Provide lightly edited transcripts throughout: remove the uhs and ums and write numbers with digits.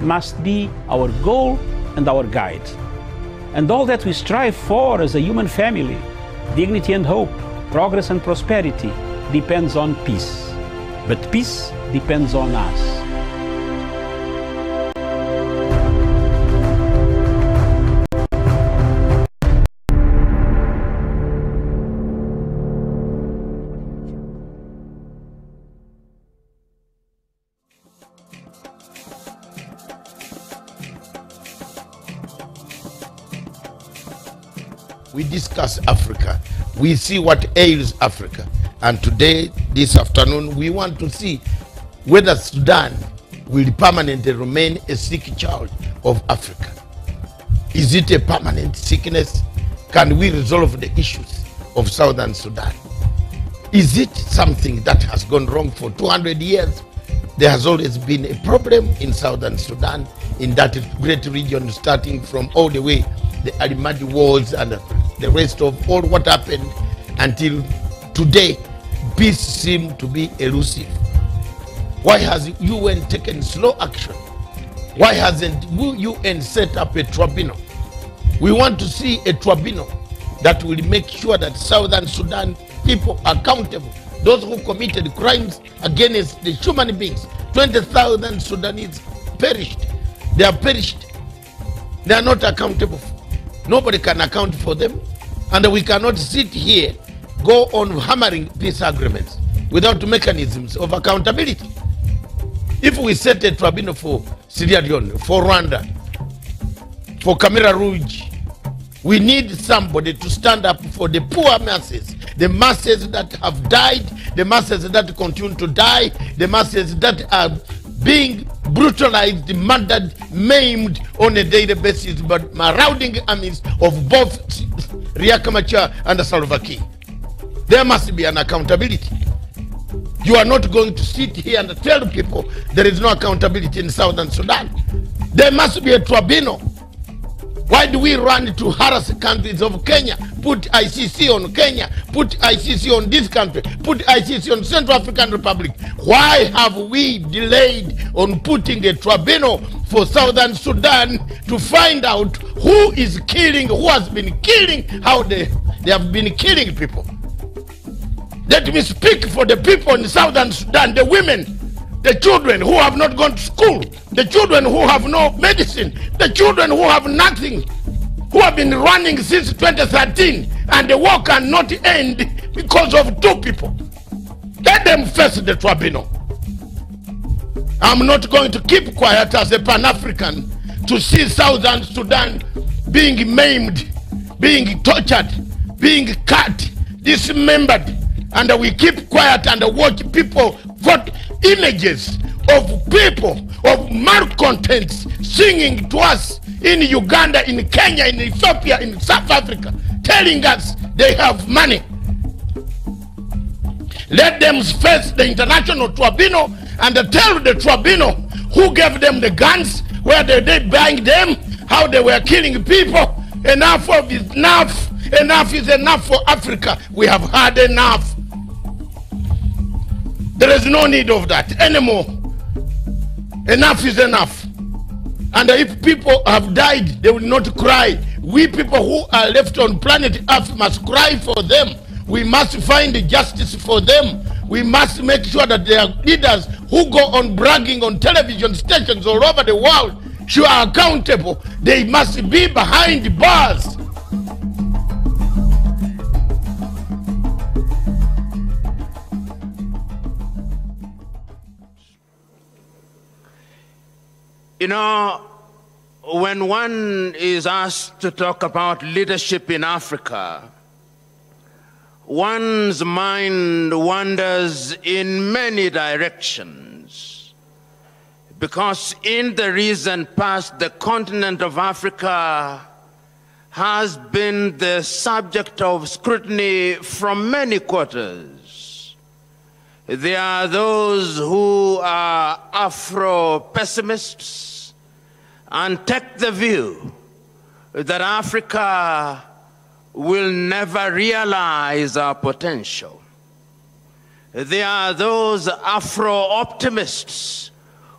must be our goal and our guide. And all that we strive for as a human family, dignity and hope, progress and prosperity, depends on peace. But peace depends on us. We discuss Africa. We see what ails Africa. And today, this afternoon, we want to see whether Sudan will permanently remain a sick child of Africa. Is it a permanent sickness? Can we resolve the issues of Southern Sudan? Is it something that has gone wrong for 200 years? There has always been a problem in Southern Sudan, in that great region, starting from all the way the Alimadi Wars and the rest of all what happened until today. Peace seems to be elusive. Why has UN taken slow action? Why hasn't UN set up a tribunal? We want to see a tribunal that will make sure that Southern Sudan people are accountable. Those who committed crimes against the human beings. 20,000 Sudanese perished. They are perished. They are not accountable. Nobody can account for them. And we cannot sit here, go on hammering peace agreements without mechanisms of accountability. If we set a tribunal for Sierra Leone, for Rwanda, for Camera Rouge, we need somebody to stand up for the poor masses, the masses that have died, the masses that continue to die, the masses that are being brutalized, murdered, maimed on a daily basis by marauding armies of both Riek Machar and Salva Kiir. There must be an accountability. You are not going to sit here and tell people there is no accountability in Southern Sudan. There must be a tribunal. Why do we run to harass countries of Kenya, put ICC on Kenya, put ICC on this country, put ICC on Central African Republic? Why have we delayed on putting a tribunal for Southern Sudan to find out who is killing, who has been killing, how they have been killing people? Let me speak for the people in Southern Sudan, the women, the children who have not gone to school, the children who have no medicine, the children who have nothing, who have been running since 2013, and the war cannot end because of two people. Let them face the tribunal. I'm not going to keep quiet as a Pan-African to see Southern Sudan being maimed, being tortured, being cut, dismembered, and we keep quiet and watch people vote images of people, of malcontents singing to us in Uganda, in Kenya, in Ethiopia, in South Africa, telling us they have money. Let them face the international tribunal and tell the tribunal who gave them the guns, where they buying them, how they were killing people. Enough of is enough. Enough is enough for Africa. We have had enough. There is no need of that anymore. Enough is enough. And if people have died, they will not cry. We people who are left on planet Earth must cry for them. We must find justice for them. We must make sure that their leaders who go on bragging on television stations all over the world should are accountable. They must be behind bars. You know, when one is asked to talk about leadership in Africa, one's mind wanders in many directions, because in the recent past, the continent of Africa has been the subject of scrutiny from many quarters. There are those who are Afro-pessimists and take the view that Africa will never realize our potential. There are those Afro-optimists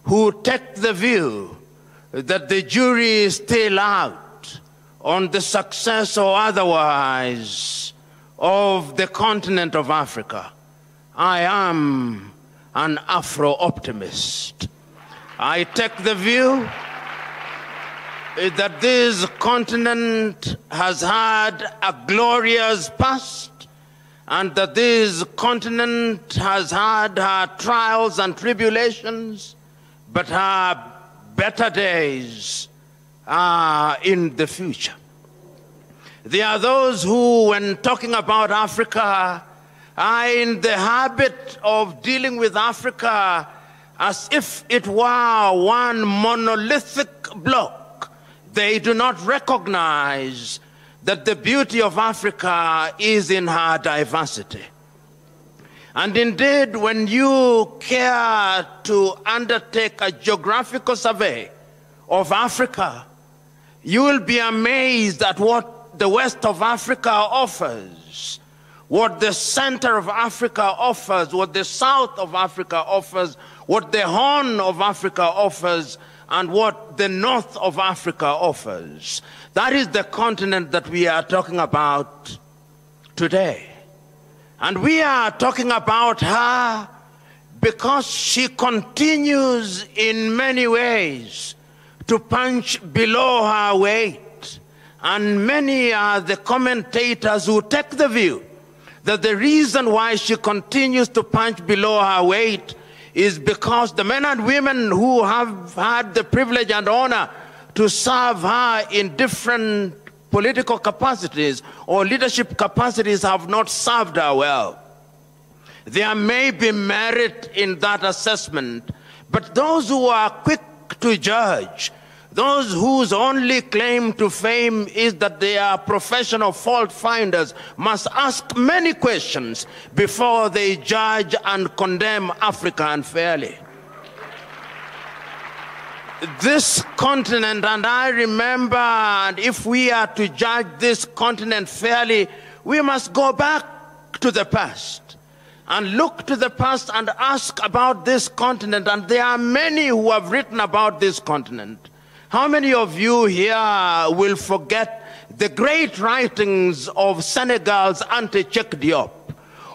who take the view that the jury is still out on the success or otherwise of the continent of Africa. I am an Afro-optimist. I take the view that this continent has had a glorious past, and that this continent has had her trials and tribulations, but her better days are in the future. There are those who, when talking about Africa, are in the habit of dealing with Africa as if it were one monolithic block. They do not recognize that the beauty of Africa is in her diversity. And indeed, when you care to undertake a geographical survey of Africa, you will be amazed at what the west of Africa offers, what the center of Africa offers, what the south of Africa offers, what the Horn of Africa offers, and what the north of Africa offers. That is the continent that we are talking about today. And we are talking about her because she continues in many ways to punch below her weight. And many are the commentators who take the view that the reason why she continues to punch below her weight is because the men and women who have had the privilege and honor to serve her in different political capacities or leadership capacities have not served her well. There may be merit in that assessment, but those who are quick to judge, those whose only claim to fame is that they are professional fault finders, must ask many questions before they judge and condemn Africa unfairly. This continent, and I remember, and if we are to judge this continent fairly, we must go back to the past and look to the past and ask about this continent. And there are many who have written about this continent. How many of you here will forget the great writings of Senegal's Anta Cheikh Diop,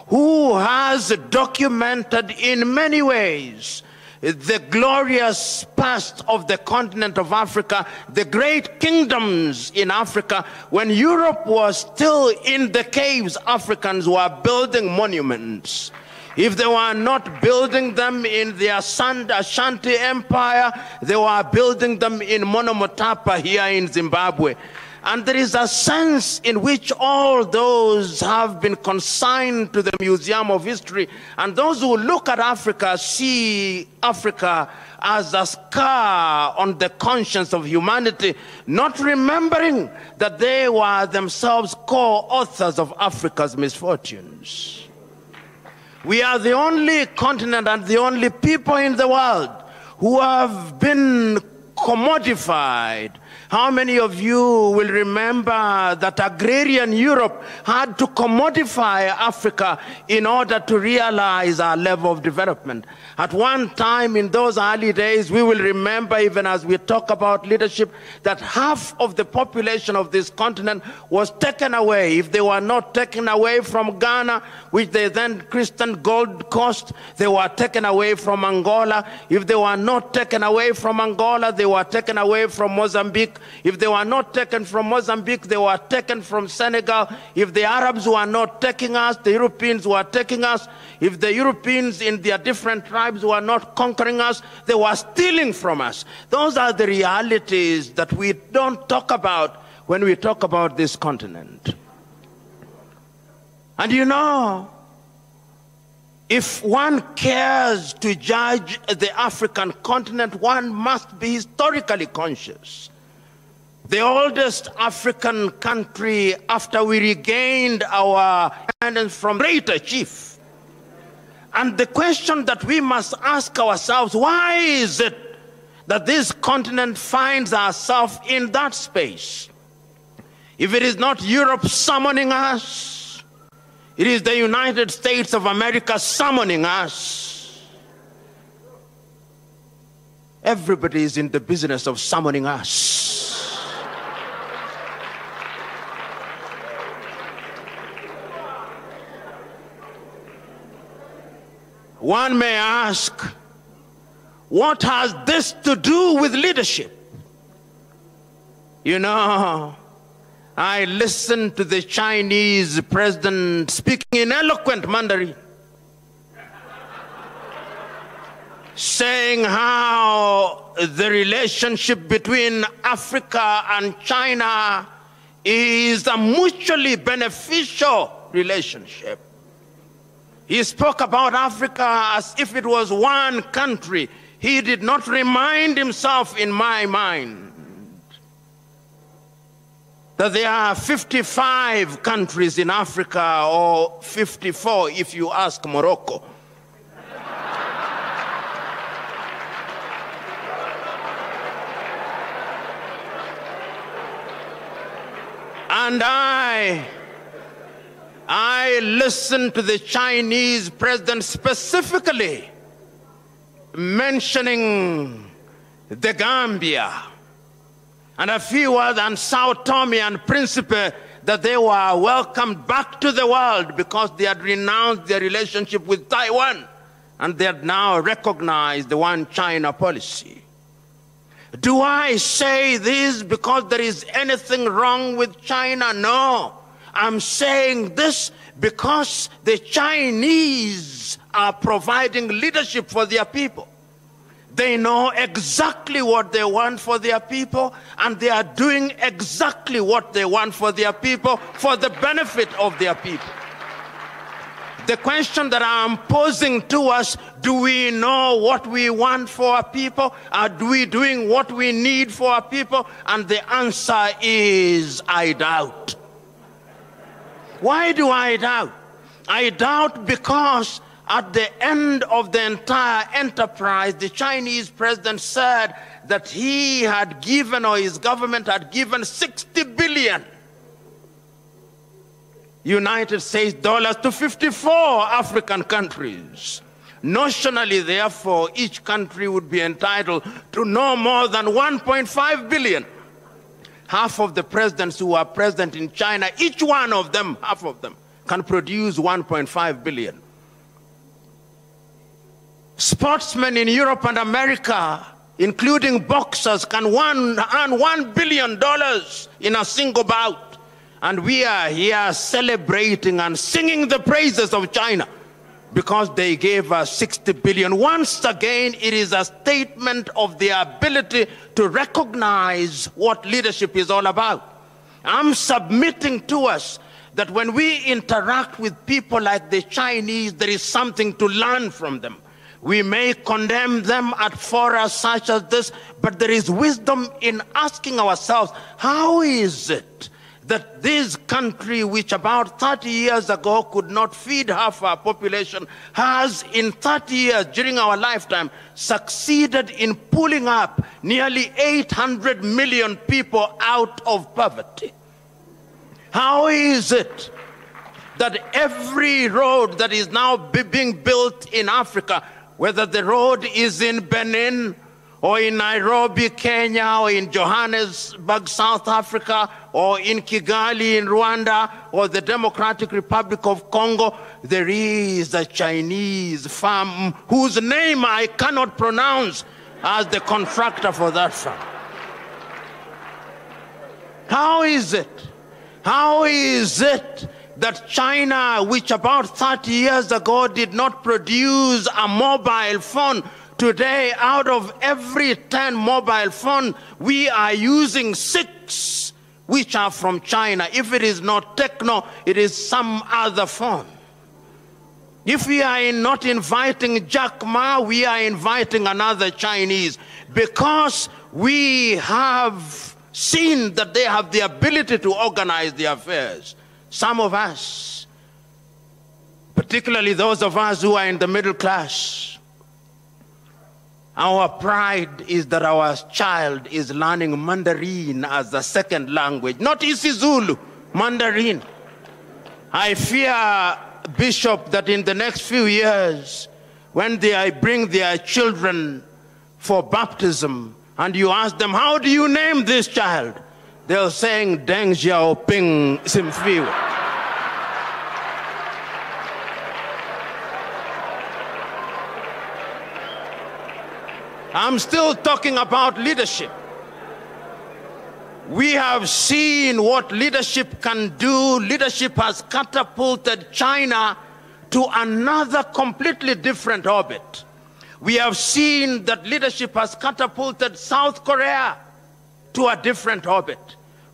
who has documented in many ways the glorious past of the continent of Africa, the great kingdoms in Africa. When Europe was still in the caves, Africans were building monuments. If they were not building them in the Ashanti Empire, they were building them in Monomotapa here in Zimbabwe. And there is a sense in which all those have been consigned to the Museum of History. And those who look at Africa see Africa as a scar on the conscience of humanity, not remembering that they were themselves co-authors of Africa's misfortunes. We are the only continent and the only people in the world who have been commodified. How many of you will remember that agrarian Europe had to commodify Africa in order to realize our level of development? At one time in those early days, we will remember, even as we talk about leadership, that half of the population of this continent was taken away. If they were not taken away from Ghana, which they then christened Gold Coast, they were taken away from Angola. If they were not taken away from Angola, they were taken away from Mozambique. If they were not taken from Mozambique, they were taken from Senegal. If the Arabs were not taking us, the Europeans were taking us. If the Europeans in their different tribes were not conquering us, they were stealing from us. Those are the realities that we don't talk about when we talk about this continent. And you know, if one cares to judge the African continent, one must be historically conscious. The oldest African country after we regained our independence from Greater Chief. And the question that we must ask ourselves, why is it that this continent finds ourselves in that space? If it is not Europe summoning us, it is the United States of America summoning us. Everybody is in the business of summoning us. One may ask, what has this to do with leadership? You know, I listened to the Chinese president speaking in eloquent Mandarin, saying how the relationship between Africa and China is a mutually beneficial relationship. He spoke about Africa as if it was one country. He did not remind himself, in my mind, that there are 55 countries in Africa, or 54 if you ask Morocco. And I listened to the Chinese president specifically mentioning the Gambia and a few others, and Sao Tome and Principe, that they were welcomed back to the world because they had renounced their relationship with Taiwan and they had now recognized the one China policy. Do I say this because there is anything wrong with China? No. I'm saying this because the Chinese are providing leadership for their people. They know exactly what they want for their people, and they are doing exactly what they want for their people for the benefit of their people. The question that I'm posing to us, do we know what we want for our people? Are we doing what we need for our people? And the answer is, I doubt. Why do I doubt? I doubt because at the end of the entire enterprise, the Chinese president said that he had given, or his government had given, 60 billion United States dollars to 54 African countries. Notionally, therefore, each country would be entitled to no more than 1.5 billion. Half of the presidents who are present in China, each one of them, half of them, can produce 1.5 billion. Sportsmen in Europe and America, including boxers, can earn $1 billion in a single bout. And we are here celebrating and singing the praises of China because they gave us 60 billion. Once again, it is a statement of their ability to recognize what leadership is all about. I'm submitting to us that when we interact with people like the Chinese, there is something to learn from them. We may condemn them at forums such as this, but there is wisdom in asking ourselves, how is it that this country, which about 30 years ago could not feed half our population, has in 30 years during our lifetime succeeded in pulling up nearly 800 million people out of poverty? How is it that every road that is now being built in Africa, whether the road is in Benin, or in Nairobi, Kenya, or in Johannesburg, South Africa, or in Kigali, in Rwanda, or the Democratic Republic of Congo, there is a Chinese firm whose name I cannot pronounce as the contractor for that firm? How is it? How is it that China, which about 30 years ago did not produce a mobile phone, today, out of every 10 mobile phones, we are using 6 which are from China? If it is not Techno, it is some other phone. If we are not inviting Jack Ma, we are inviting another Chinese, because we have seen that they have the ability to organize their affairs. Some of us, particularly those of us who are in the middle class, our pride is that our child is learning Mandarin as a second language, not isiZulu, Mandarin. I fear, Bishop, that in the next few years, when they bring their children for baptism, and you ask them, how do you name this child? They're saying, Deng Xiaoping Simfiwe. I'm still talking about leadership. We have seen what leadership can do. Leadership has catapulted China to another completely different orbit. We have seen that leadership has catapulted South Korea to a different orbit.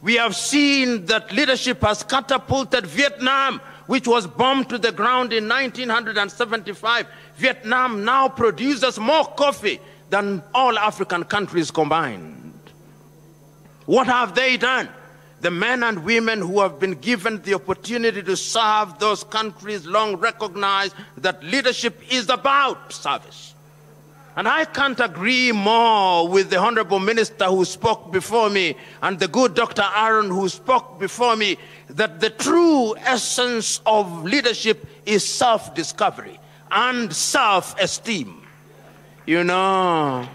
We have seen that leadership has catapulted Vietnam, which was bombed to the ground in 1975. Vietnam now produces more coffee than all African countries combined. What have they done? The men and women who have been given the opportunity to serve those countries long recognize that leadership is about service. And I can't agree more with the Honorable Minister who spoke before me and the good Dr. Aaron who spoke before me that the true essence of leadership is self-discovery and self-esteem. You know,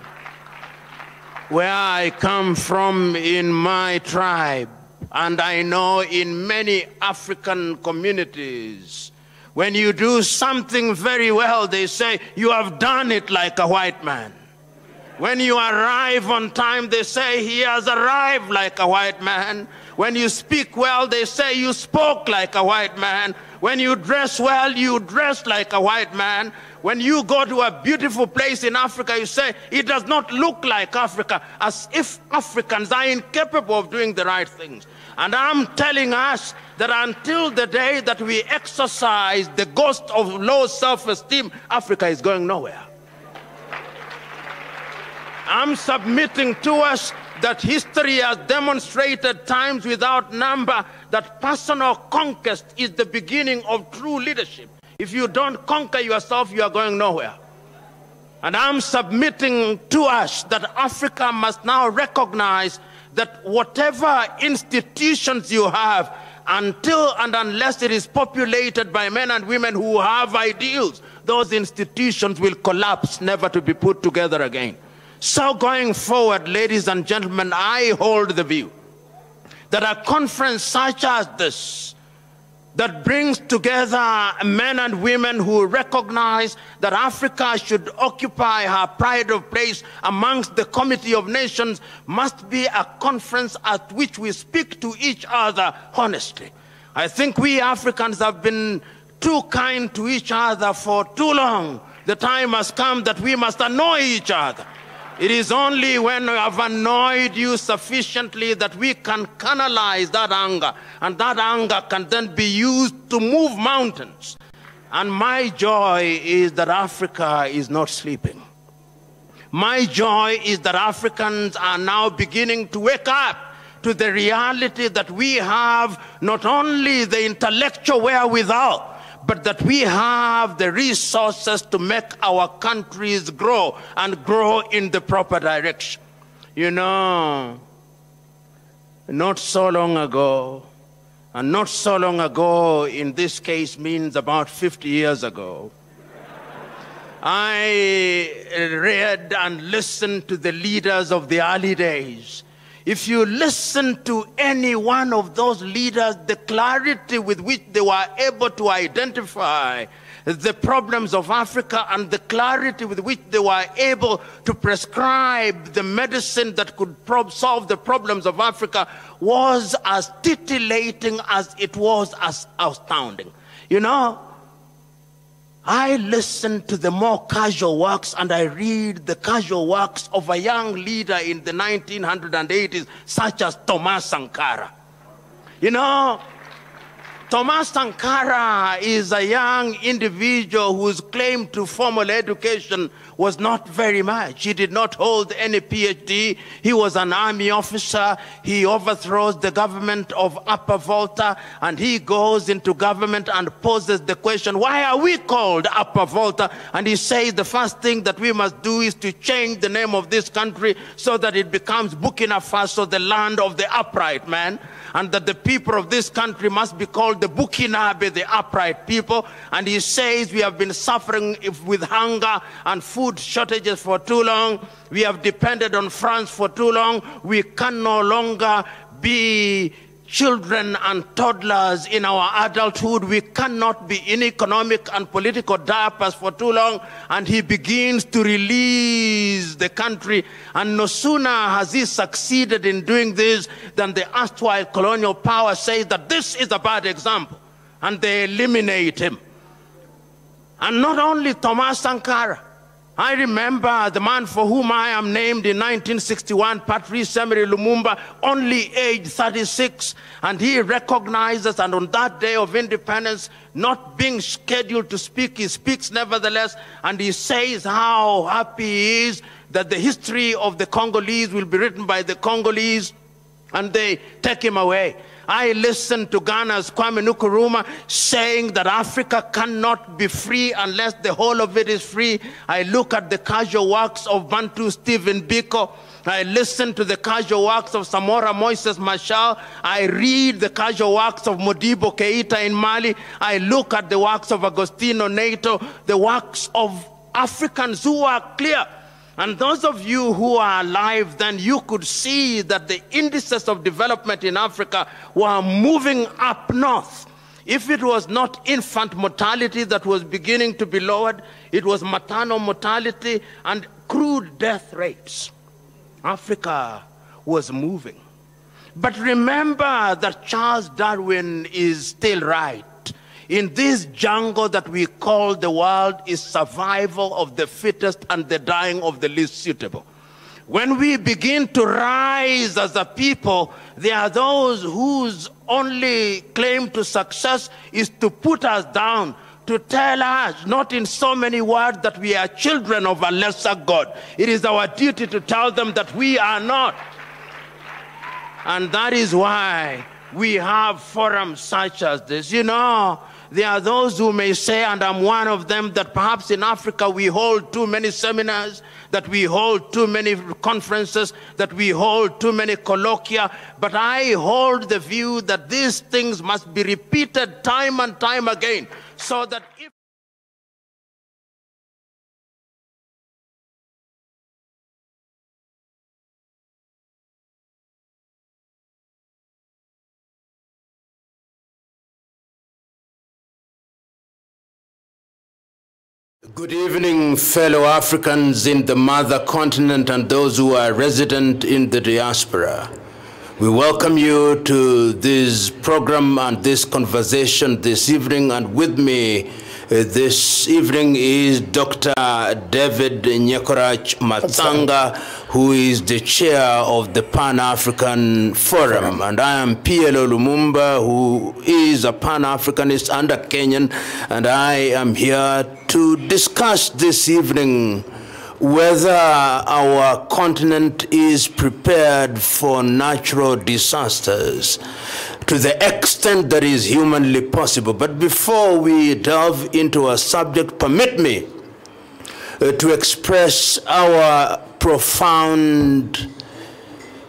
where I come from in my tribe, and I know in many African communities, when you do something very well, they say, you have done it like a white man. When you arrive on time, they say, he has arrived like a white man. When you speak well, they say, you spoke like a white man. When you dress well, you dress like a white man. When you go to a beautiful place in Africa, you say, it does not look like Africa, as if Africans are incapable of doing the right things. And I'm telling us that until the day that we exercise the ghost of low self-esteem, Africa is going nowhere. I'm submitting to us that history has demonstrated times without number that personal conquest is the beginning of true leadership. If you don't conquer yourself, you are going nowhere. And I'm submitting to us that Africa must now recognize that whatever institutions you have, until and unless it is populated by men and women who have ideals, those institutions will collapse, never to be put together again. So going forward, ladies and gentlemen, I hold the view that a conference such as this, that brings together men and women who recognize that Africa should occupy her pride of place amongst the Committee of Nations, must be a conference at which we speak to each other honestly. I think we Africans have been too kind to each other for too long. The time has come that we must annoy each other. It is only when we have annoyed you sufficiently that we can canalize that anger, and that anger can then be used to move mountains. And my joy is that Africa is not sleeping. My joy is that Africans are now beginning to wake up to the reality that we have not only the intellectual wherewithal, but that we have the resources to make our countries grow and grow in the proper direction. You know, not so long ago, and not so long ago in this case means about 50 years ago, I read and listened to the leaders of the early days. If you listen to any one of those leaders, the clarity with which they were able to identify the problems of Africa and the clarity with which they were able to prescribe the medicine that could solve the problems of Africa was as titillating as it was as astounding. You know, I listen to the more casual works and I read the casual works of a young leader in the 1980s, such as Thomas Sankara. You know, Thomas Sankara is a young individual whose claim to formal education was not very much. He did not hold any PhD. He was an army officer. He overthrows the government of Upper Volta, and he goes into government and poses the question, why are we called Upper Volta? And he says the first thing that we must do is to change the name of this country so that it becomes Burkina Faso, the land of the upright man. and that the people of this country must be called the Bukinabe, the upright people. And he says we have been suffering with hunger and food shortages for too long. We have depended on France for too long. We can no longer be children and toddlers in our adulthood. We cannot be in economic and political diapers for too long. And he begins to release the country. And no sooner has he succeeded in doing this than the erstwhile colonial power says that this is a bad example. And they eliminate him. And not only Thomas Sankara. I remember the man for whom I am named in 1961, Patrice Emery Lumumba, only aged 36, and he recognizes, and on that day of independence, not being scheduled to speak, he speaks nevertheless, and he says how happy he is that the history of the Congolese will be written by the Congolese, and they take him away. I listened to Ghana's Kwame Nkrumah saying that Africa cannot be free unless the whole of it is free. I look at the casual works of Bantu Stephen Biko. I listen to the casual works of Samora Moises Machel. I read the casual works of Modibo Keita in Mali. I look at the works of Agostino Neto, the works of Africans who are clear. And those of you who are alive, then you could see that the indices of development in Africa were moving up north. If it was not infant mortality that was beginning to be lowered, it was maternal mortality and crude death rates. Africa was moving. But remember that Charles Darwin is still right. In this jungle that we call the world is survival of the fittest and the dying of the least suitable. When we begin to rise as a people, there are those whose only claim to success is to put us down, to tell us, not in so many words, that we are children of a lesser God. It is our duty to tell them that we are not. And that is why we have forums such as this. You know, there are those who may say, and I'm one of them, that perhaps in Africa we hold too many seminars, that we hold too many conferences, that we hold too many colloquia. But I hold the view that these things must be repeated time and time again, so that if Good evening, fellow Africans in the mother continent and those who are resident in the diaspora. We welcome you to this program and this conversation this evening, and with me this evening is Dr. David Nyekorach Matsanga, who is the chair of the Pan-African Forum, and I am P.L.O Lumumba, who is a Pan-Africanist and a Kenyan, and I am here to discuss this evening whether our continent is prepared for natural disasters to the extent that is humanly possible. But before we delve into a subject, permit me to express our profound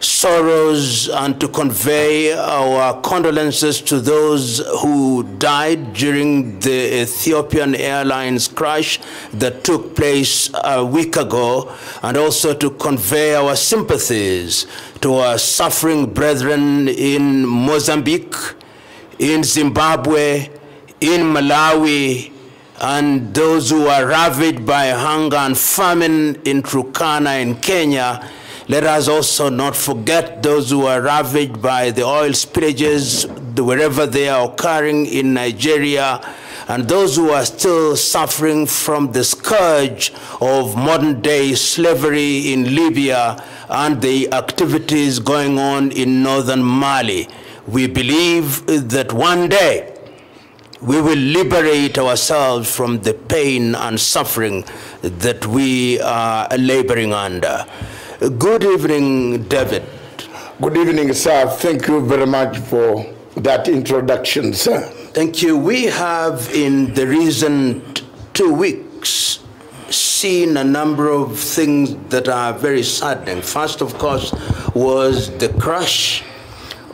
sorrows and to convey our condolences to those who died during the Ethiopian Airlines crash that took place a week ago, and also to convey our sympathies to our suffering brethren in Mozambique, in Zimbabwe, in Malawi, and those who are ravaged by hunger and famine in Turkana in Kenya. Let us also not forget those who are ravaged by the oil spillages wherever they are occurring in Nigeria, and those who are still suffering from the scourge of modern-day slavery in Libya and the activities going on in northern Mali. We believe that one day we will liberate ourselves from the pain and suffering that we are laboring under. Good evening, David. Good evening, sir. Thank you very much for that introduction, sir. Thank you. We have in the recent 2 weeks seen a number of things that are very saddening. First, of course, was the crash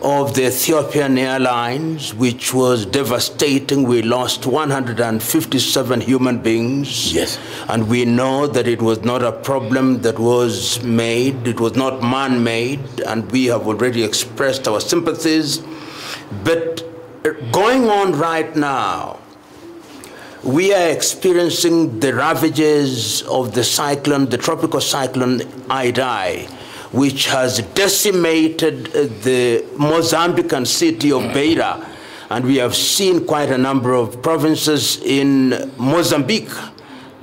of the Ethiopian Airlines, which was devastating. We lost 157 human beings. Yes. And we know that it was not a problem that was made, it was not man-made, and we have already expressed our sympathies. But going on right now, we are experiencing the ravages of the cyclone, the tropical cyclone Idai, which has decimated the Mozambican city of Beira. And we have seen quite a number of provinces in Mozambique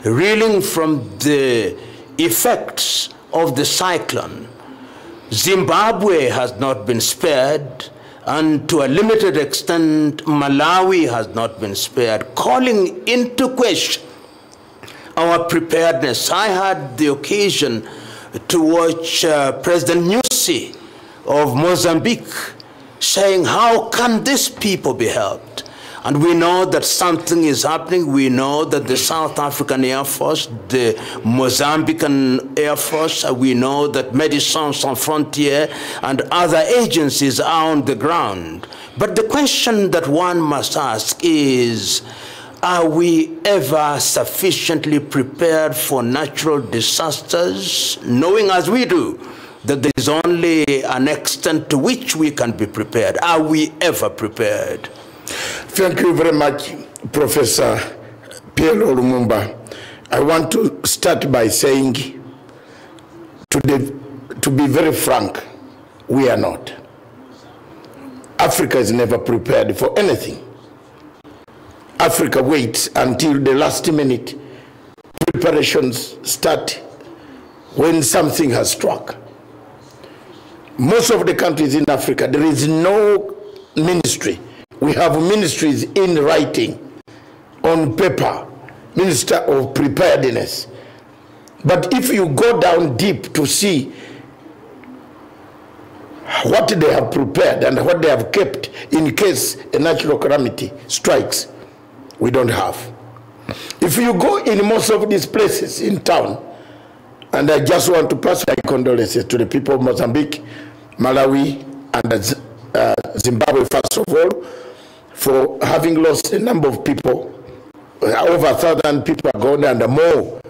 reeling from the effects of the cyclone. Zimbabwe has not been spared, and to a limited extent, Malawi has not been spared, calling into question our preparedness. I had the occasion to watch President Nyusi of Mozambique saying, how can these people be helped? And we know that something is happening. We know that the South African Air Force, the Mozambican Air Force, we know that Médecins Sans Frontières and other agencies are on the ground. But the question that one must ask is, are we ever sufficiently prepared for natural disasters, knowing as we do that there is only an extent to which we can be prepared? Are we ever prepared? Thank you very much, Professor P.L.O Lumumba. I want to start by saying, to be very frank, we are not. Africa is never prepared for anything. Africa waits until the last minute. Preparations start when something has struck. Most of the countries in Africa, there is no ministry. We have ministries in writing, on paper, Minister of Preparedness. But if you go down deep to see what they have prepared and what they have kept in case a natural calamity strikes, we don't have. If you go in most of these places in town, and I just want to pass my condolences to the people of Mozambique, Malawi, and Zimbabwe, first of all, for having lost a number of people. Over 1,000 people are gone, and more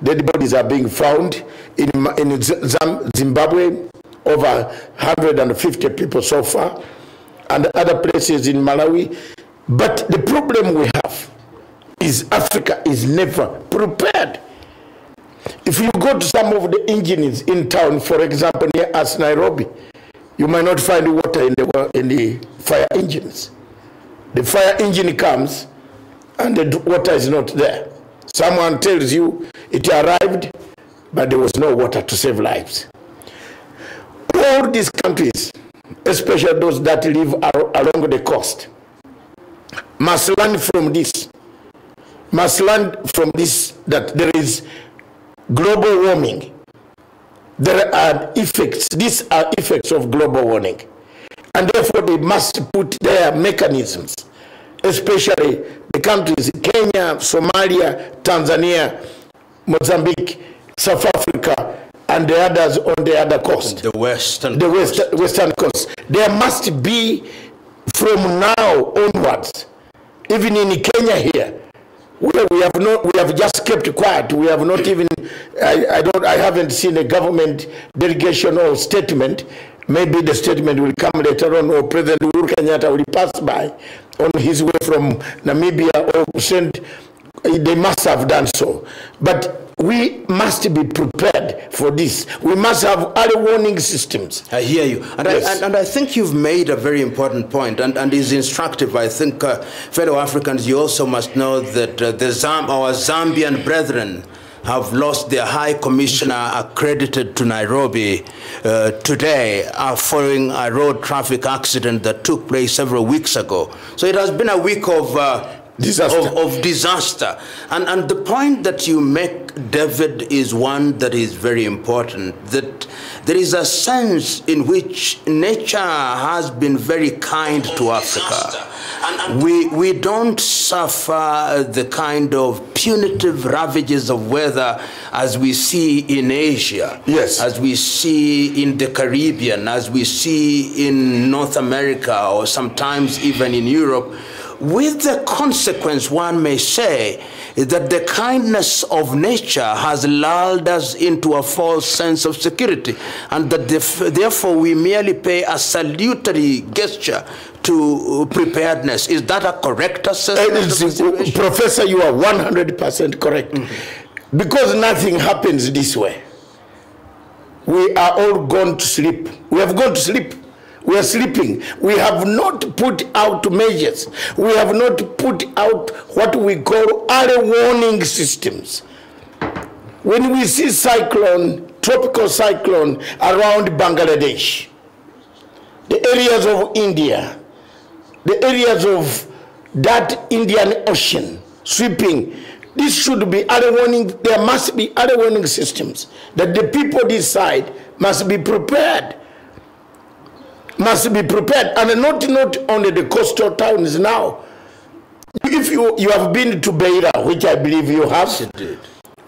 dead bodies are being found. In Zimbabwe, over 150 people so far, and other places in Malawi. But the problem we have is Africa is never prepared. If you go to some of the engines in town, for example, near us, Nairobi, you might not find water in the fire engines. The fire engine comes and the water is not there. Someone tells you it arrived, but there was no water to save lives. All these countries, especially those that live along the coast, must learn from this. Must learn from this that there is global warming. There are effects. These are effects of global warming. And therefore they must put their mechanisms, especially the countries, Kenya, Somalia, Tanzania, Mozambique, South Africa, and the others on the other coast. The western coast. There must be, from now onwards, even in Kenya here, we have just kept quiet. We have not even, I haven't seen a government delegation or statement. Maybe the statement will come later on, or President Uhuru Kenyatta will pass by on his way from Namibia, or send, they must have done so. But we must be prepared for this. We must have early warning systems. I hear you. And, yes. and I think you've made a very important point, and is instructive. I think, fellow Africans, you also must know that our Zambian brethren have lost their High Commissioner accredited to Nairobi today following a road traffic accident that took place several weeks ago. So it has been a week of disaster. And the point that you make, David, is one that is very important, that there is a sense in which nature has been very kind to Africa. We don't suffer the kind of punitive ravages of weather as we see in Asia, yes, as we see in the Caribbean, as we see in North America, or sometimes even in Europe, with the consequence, one may say, that the kindness of nature has lulled us into a false sense of security, and that therefore we merely pay a salutary gesture to preparedness. Is that a correct assessment? Professor, you are 100% correct. Mm-hmm. Because nothing happens this way. We are all gone to sleep. We have gone to sleep. We are sleeping. We have not put out measures. We have not put out what we call early warning systems. When we see cyclone, tropical cyclone around Bangladesh, the areas of India, the areas of that Indian Ocean sweeping, this should be early warning. There must be early warning systems that the people decide must be prepared. Must be prepared, and not only the coastal towns now. If you have been to Beira, which I believe you have,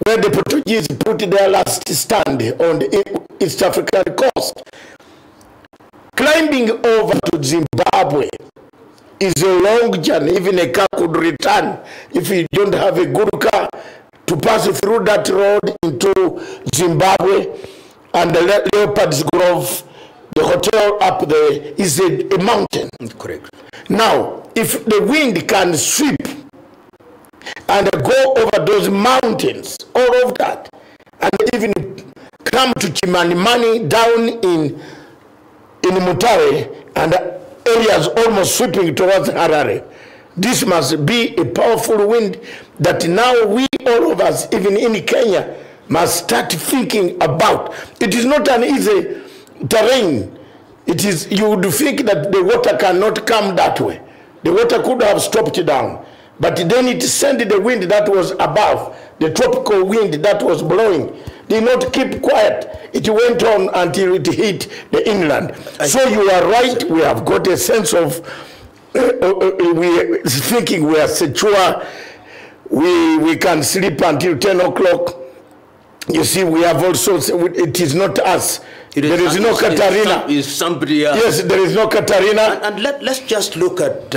where the Portuguese put their last stand on the East African coast, climbing over to Zimbabwe is a long journey. Even a car could return if you don't have a good car to pass through that road into Zimbabwe and the Leopard's Grove. The hotel up there is a mountain. Correct. Now, if the wind can sweep and go over those mountains, all of that, and even come to Chimanimani down in Mutare and areas almost sweeping towards Harare, this must be a powerful wind that now we, all of us, even in Kenya, must start thinking about. It is not an easy terrain. It is, you would think that the water cannot come that way. The water could have stopped down, but then it sent the wind that was above, the tropical wind that was blowing, did not keep quiet. It went on until it hit the inland. So you are right, we have got a sense of we thinking we are secure, we can sleep until 10 o'clock. You see, we have also, it is not us. There is no Katarina. Is somebody else. Yes, there is no Katarina. And let's just look at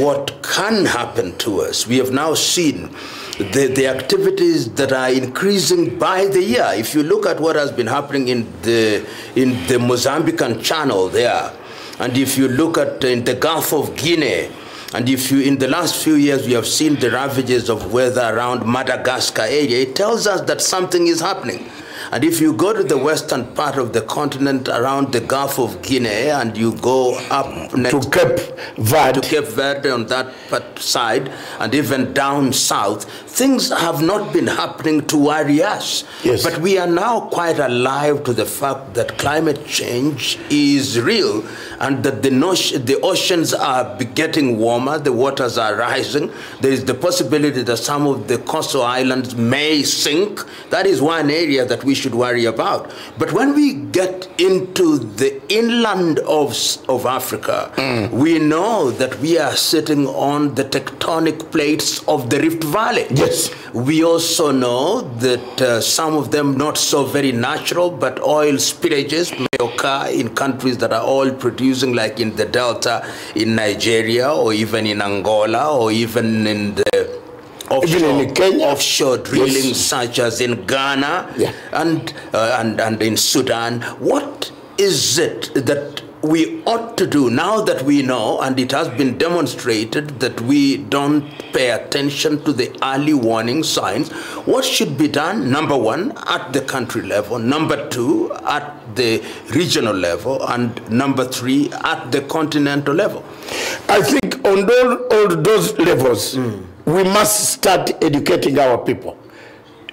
what can happen to us. We have now seen the activities that are increasing by the year. If you look at what has been happening in the Mozambican Channel there, and if you look at in the Gulf of Guinea, and if you, in the last few years, we have seen the ravages of weather around Madagascar area, it tells us that something is happening. And if you go to the western part of the continent around the Gulf of Guinea and you go up to Cape Verde on that side and even down south, things have not been happening to worry us. Yes. But we are now quite alive to the fact that climate change is real and that the oceans are getting warmer, the waters are rising. There is the possibility that some of the coastal islands may sink. That is one area that we should worry about. But when we get into the inland of Africa, we know that we are sitting on the tectonic plates of the Rift Valley. Yes. We also know that some of them not so very natural, but oil spillages may occur in countries that are oil producing, like in the Delta in Nigeria, or even in Angola, or even in the offshore drilling, yes, such as in Ghana, yeah, and in Sudan. What is it that we ought to do now that we know, and it has been demonstrated, that we don't pay attention to the early warning signs? What should be done, number one, at the country level, number two, at the regional level, and number three, at the continental level? I think on all those levels, we must start educating our people.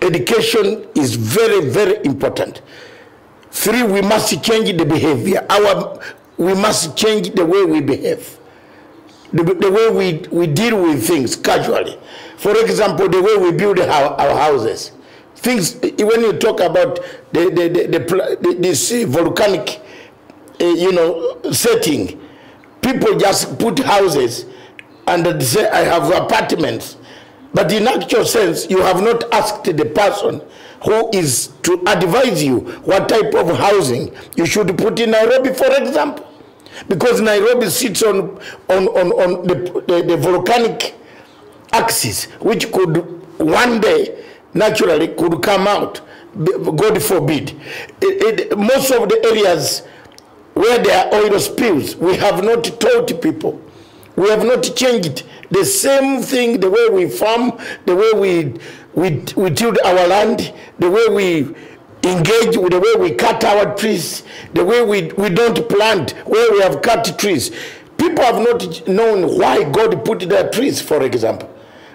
Education is very, very important. Three, we must change the behavior. We must change the way we behave, the way we deal with things casually. For example, the way we build our houses. Things, when you talk about this volcanic, setting, people just put houses and they say, I have apartments. But in actual sense, you have not asked the person who is to advise you what type of housing you should put in Nairobi, for example. Because Nairobi sits on the volcanic axis, which could one day naturally could come out, God forbid. Most of the areas where there are oil spills, we have not taught people. We have not changed the same thing, the way we farm, the way we till our land, the way we engage, with the way we cut our trees, the way we don't plant where we have cut trees. People have not known why God put their trees, for example.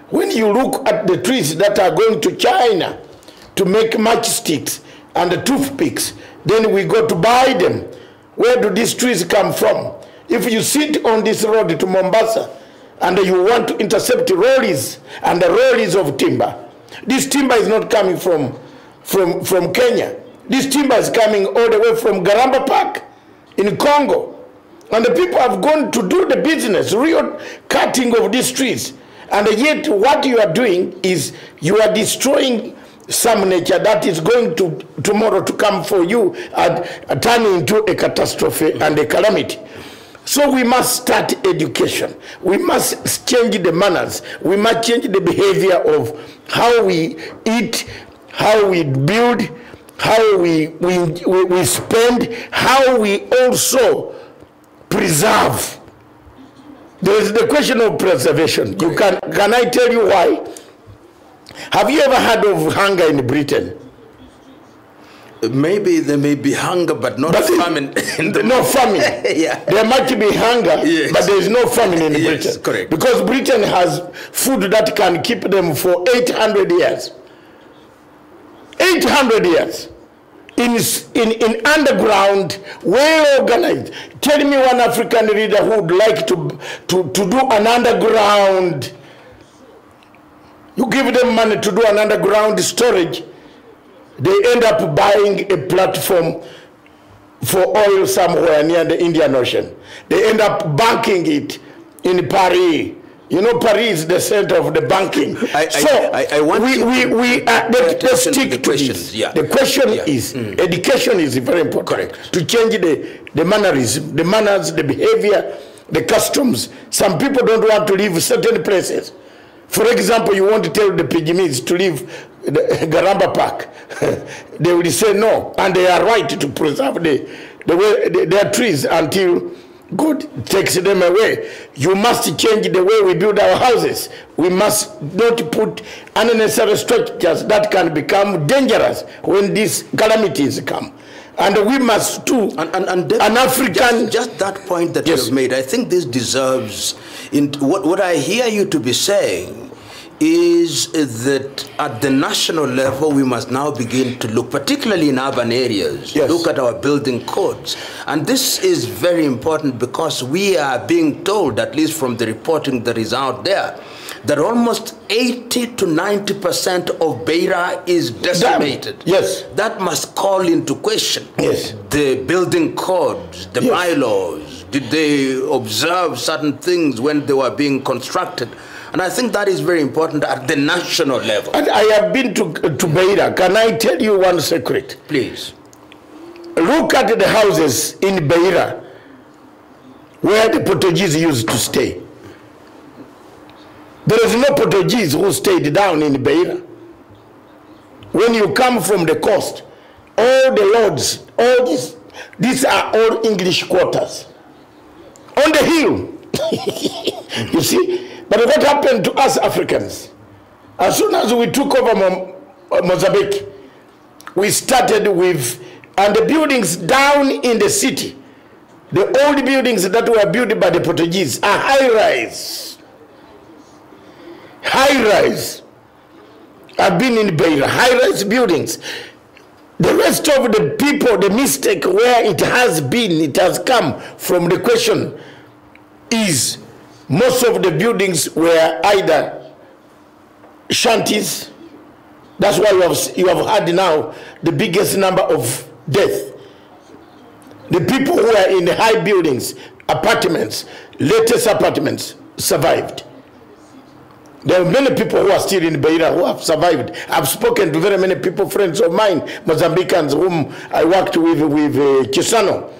When you look at the trees that are going to China to make matchsticks and the toothpicks, then we go to buy them. Where do these trees come from? If you sit on this road to Mombasa and you want to intercept lorries and the lorries of timber, this timber is not coming from Kenya. This timber is coming all the way from Garamba Park in Congo. And the people have gone to do the business, real cutting of these trees. And yet what you are doing is you are destroying some nature that is going to tomorrow to come for you and turn into a catastrophe and a calamity. So we must start education. We must change the manners. We must change the behavior of how we eat, how we build, how we spend, how we also preserve. There is the question of preservation. You can I tell you why? Have you ever heard of hunger in Britain? Maybe there may be hunger, but not famine. No famine. Yeah. There might be hunger, yes, but there is no famine in Britain. Yes, correct. Because Britain has food that can keep them for 800 years. 800 years. In underground, well organized. Tell me one African leader who would like to do an underground. You give them money to do an underground storage, they end up buying a platform for oil somewhere near the Indian Ocean. They end up banking it in Paris. You know, Paris is the center of the banking. I want let's stick to this. Yeah. The question is, education is very important. Correct. To change the mannerism, the manners, the behavior, the customs. Some people don't want to leave certain places. For example, you want to tell the Pygmies to leave the Garamba Park. They will say no, and they are right to preserve their trees until God takes them away. You must change the way we build our houses. We must not put unnecessary structures that can become dangerous when these calamities come. And we must too, an African... Just that point that you have made, I think this deserves... What I hear you to be saying is that at the national level, we must now begin to look, particularly in urban areas, look at our building codes. And this is very important because we are being told, at least from the reporting that is out there, that almost 80 to 90% of Beira is decimated. Yes. That must call into question the building codes, the bylaws. Did they observe certain things when they were being constructed? And I think that is very important at the national level. And I have been to Beira. Can I tell you one secret? Please. Look at the houses in Beira where the Portuguese used to stay. There is no Portuguese who stayed down in Beira. When you come from the coast, all the lords, all these are all English quarters. On the hill. You see? But what happened to us Africans? As soon as we took over Mozambique, we started with, and the buildings down in the city, the old buildings that were built by the Portuguese are high-rise. High-rise. I've been in Beira, high-rise buildings. The rest of the people, the mistake where it has been, it has come from the question is most of the buildings were either shanties. That's why you have had now the biggest number of deaths. The people who are in the high buildings, apartments, latest apartments, survived. There are many people who are still in Beira who have survived. I've spoken to very many people, friends of mine, Mozambicans, whom I worked with Chisano.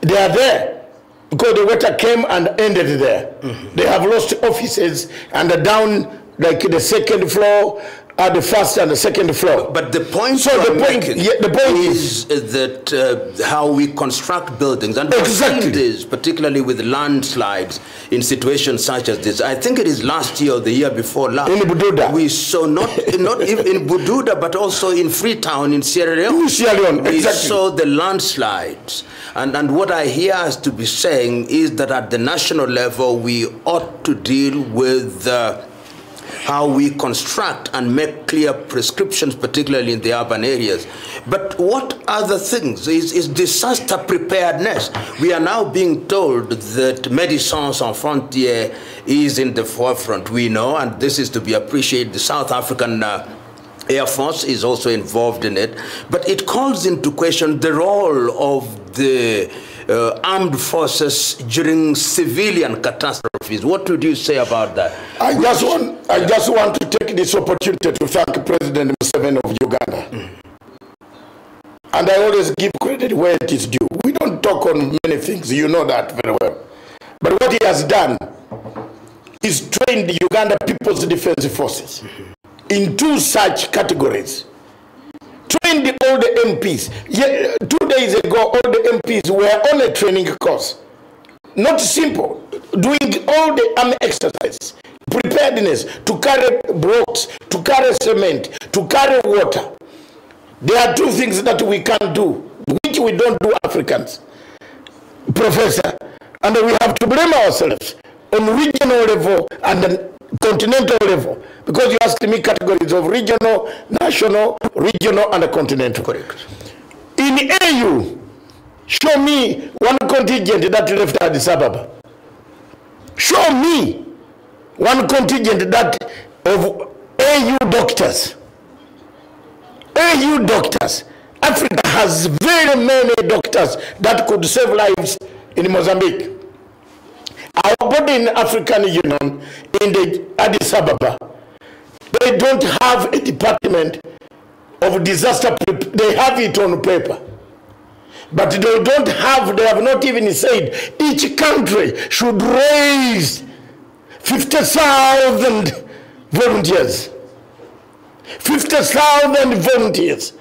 They are there because the water came and ended there. They have lost offices and are down like the second floor, the first and the second floor. But the point, the point is that how we construct buildings, and exactly this, particularly with landslides in situations such as this. I think it is last year or the year before last. In Bududa. We saw not even in Bududa, but also in Freetown in Sierra Leone. We saw the landslides. And what I hear us to be saying is that at the national level, we ought to deal with how we construct and make clear prescriptions, particularly in the urban areas. But what other things is disaster preparedness? We are now being told that Médecins Sans Frontières is in the forefront. We know, and this is to be appreciated, the South African Air Force is also involved in it. But it calls into question the role of the armed forces during civilian catastrophes. What would you say about that? I just want to take this opportunity to thank President Museveni of Uganda. And I always give credit where it is due. We don't talk on many things, you know that very well. But what he has done is trained the Uganda People's Defense Forces in two such categories. Trained all the MPs. 2 days ago, all the MPs were on a training course. Not simple. Doing all the army exercises. Preparedness to carry blocks, to carry cement, to carry water. There are two things that we can't do, which we don't do Africans, Professor. And we have to blame ourselves on regional level and the continental level. Because you asked me categories of regional, national, regional, and continental. Correct. In AU, show me one contingent that left Addis Ababa. Show me one contingent that of AU doctors. AU doctors. Africa has very many doctors that could save lives in Mozambique. Our body in African Union, in the Addis Ababa, they don't have a department of disaster. They have it on paper. But they don't have, they have not even said each country should raise 50,000 volunteers. 50,000 volunteers.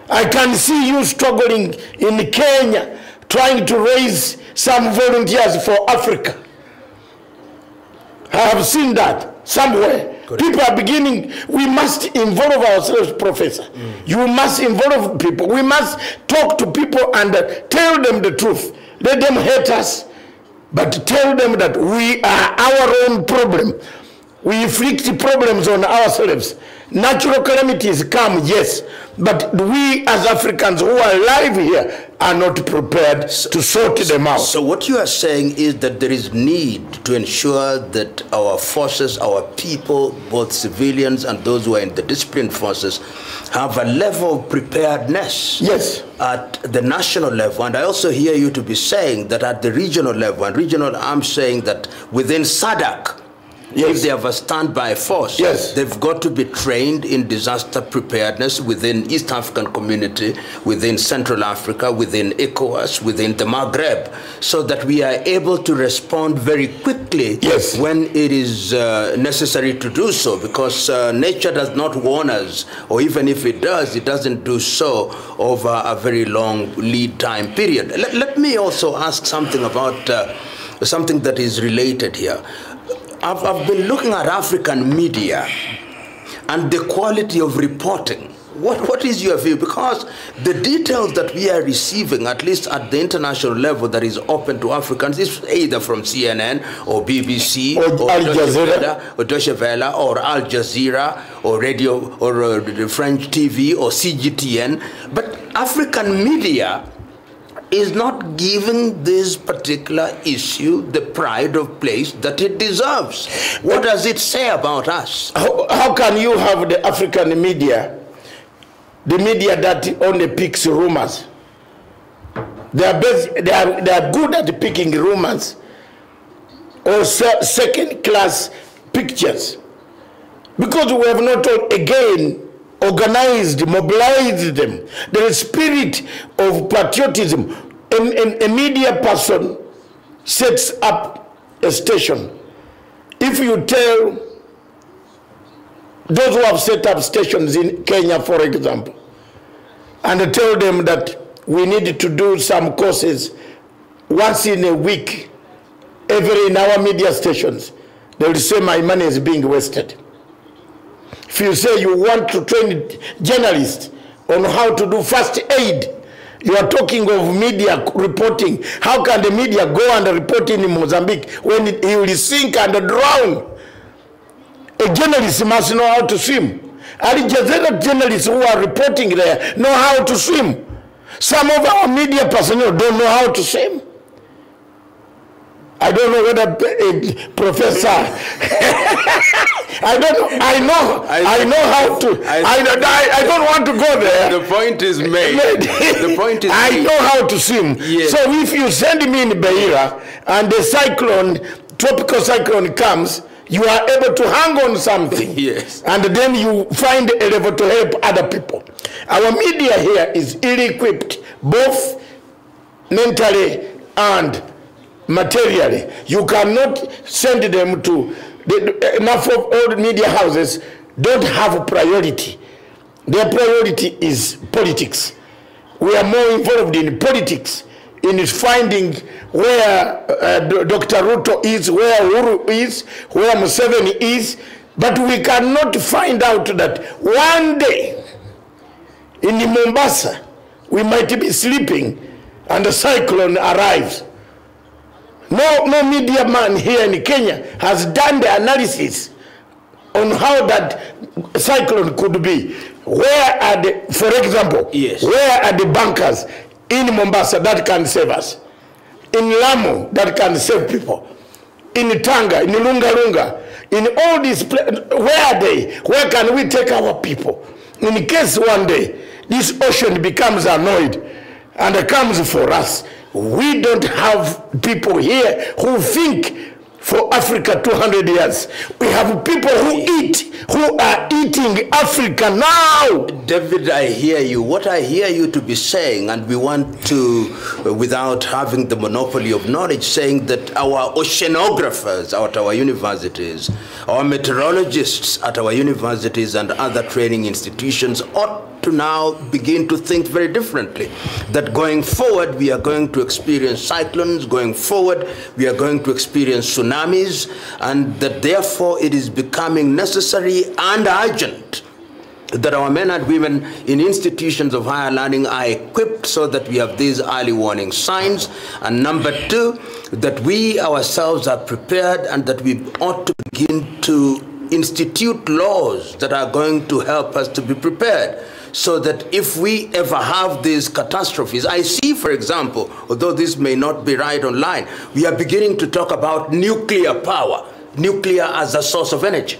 I can see you struggling in Kenya, trying to raise some volunteers for Africa. I have seen that somewhere. Good. People are beginning. We must involve ourselves, Professor. You must involve people. We must talk to people and tell them the truth. Let them hate us, but tell them that we are our own problem. We inflict problems on ourselves. Natural calamities come, yes, but we as Africans who are alive here are not prepared to sort them out. So what you are saying is that there is need to ensure that our forces, our people, both civilians and those who are in the disciplined forces, have a level of preparedness, yes, at the national level. And I also hear you to be saying that at the regional level, and regional, I'm saying that within SADC, yes, if they have a standby force, yes, they've got to be trained in disaster preparedness within East African community, within Central Africa, within ECOWAS, within the Maghreb, so that we are able to respond very quickly, yes, when it is necessary to do so, because nature does not warn us, or even if it does, it doesn't do so over a very long lead time period. Let me also ask something about something that is related here. I've been looking at African media and the quality of reporting. What is your view? Because the details that we are receiving, at least at the international level that is open to Africans, is either from CNN or BBC or Al Jazeera or Deutsche Welle or Al Jazeera or radio or the French TV or CGTN. But African media is not giving this particular issue the pride of place that it deserves. What does it say about us? How can you have the African media, the media that only picks rumors? They are good at picking rumors, or second-class pictures. Because we have not again organized, mobilized them. The spirit of patriotism. A media person sets up a station. If you tell those who have set up stations in Kenya, for example, and tell them that we need to do some courses once in a week, in our media stations, they will say my money is being wasted. If you say you want to train journalists on how to do first aid, you are talking of media reporting. How can the media go and report in Mozambique when he will sink and drown? A journalist must know how to swim. Al Jazeera journalists who are reporting there know how to swim. Some of our media personnel don't know how to swim. I don't know whether Professor. I don't know. I know how to. I don't want to go there. The point is made. The point is I know how to swim. Yes. So if you send me in Beira and the cyclone, tropical cyclone comes, you are able to hang on something. Yes. And then you find a level to help other people. Our media here is ill-equipped, both mentally and materially. You cannot send them to enough of all the media houses don't have priority. Their priority is politics. We are more involved in politics, in finding where Dr. Ruto is, where Uhuru is, where Museveni is, but we cannot find out that one day in Mombasa we might be sleeping and the cyclone arrives. No media man here in Kenya has done the analysis on how that cyclone could be. Where are the, for example, yes, where are the bankers in Mombasa that can save us? In Lamu that can save people? In Tanga, in Lunga, in all these places, where are they? Where can we take our people? In case one day this ocean becomes annoyed and comes for us, we don't have people here who think for Africa 200 years. We have people who eat, who are eating Africa now. David, I hear you. What I hear you to be saying, and we want to, without having the monopoly of knowledge, saying that our oceanographers at our universities, our meteorologists at our universities and other training institutions ought to now begin to think very differently. That going forward, we are going to experience cyclones, going forward, we are going to experience tsunamis, and that therefore it is becoming necessary and urgent that our men and women in institutions of higher learning are equipped so that we have these early warning signs. And number two, that we ourselves are prepared and that we ought to begin to institute laws that are going to help us to be prepared. So that if we ever have these catastrophes, I see, for example, although this may not be right online, we are beginning to talk about nuclear power, nuclear as a source of energy.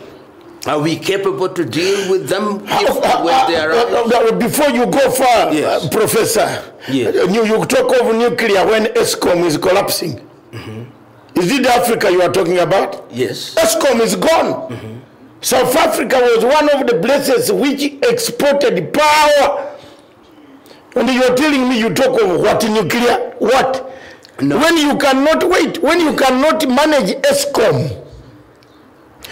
Are we capable to deal with them when they are? Before you go far, yes, Professor, yes, you talk of nuclear when ESCOM is collapsing. Mm-hmm. Is it Africa you are talking about? Yes. ESCOM is gone. Mm-hmm. South Africa was one of the places which exported power. And you are telling me you talk of what, nuclear? What? No. When you cannot wait, when you cannot manage ESCOM.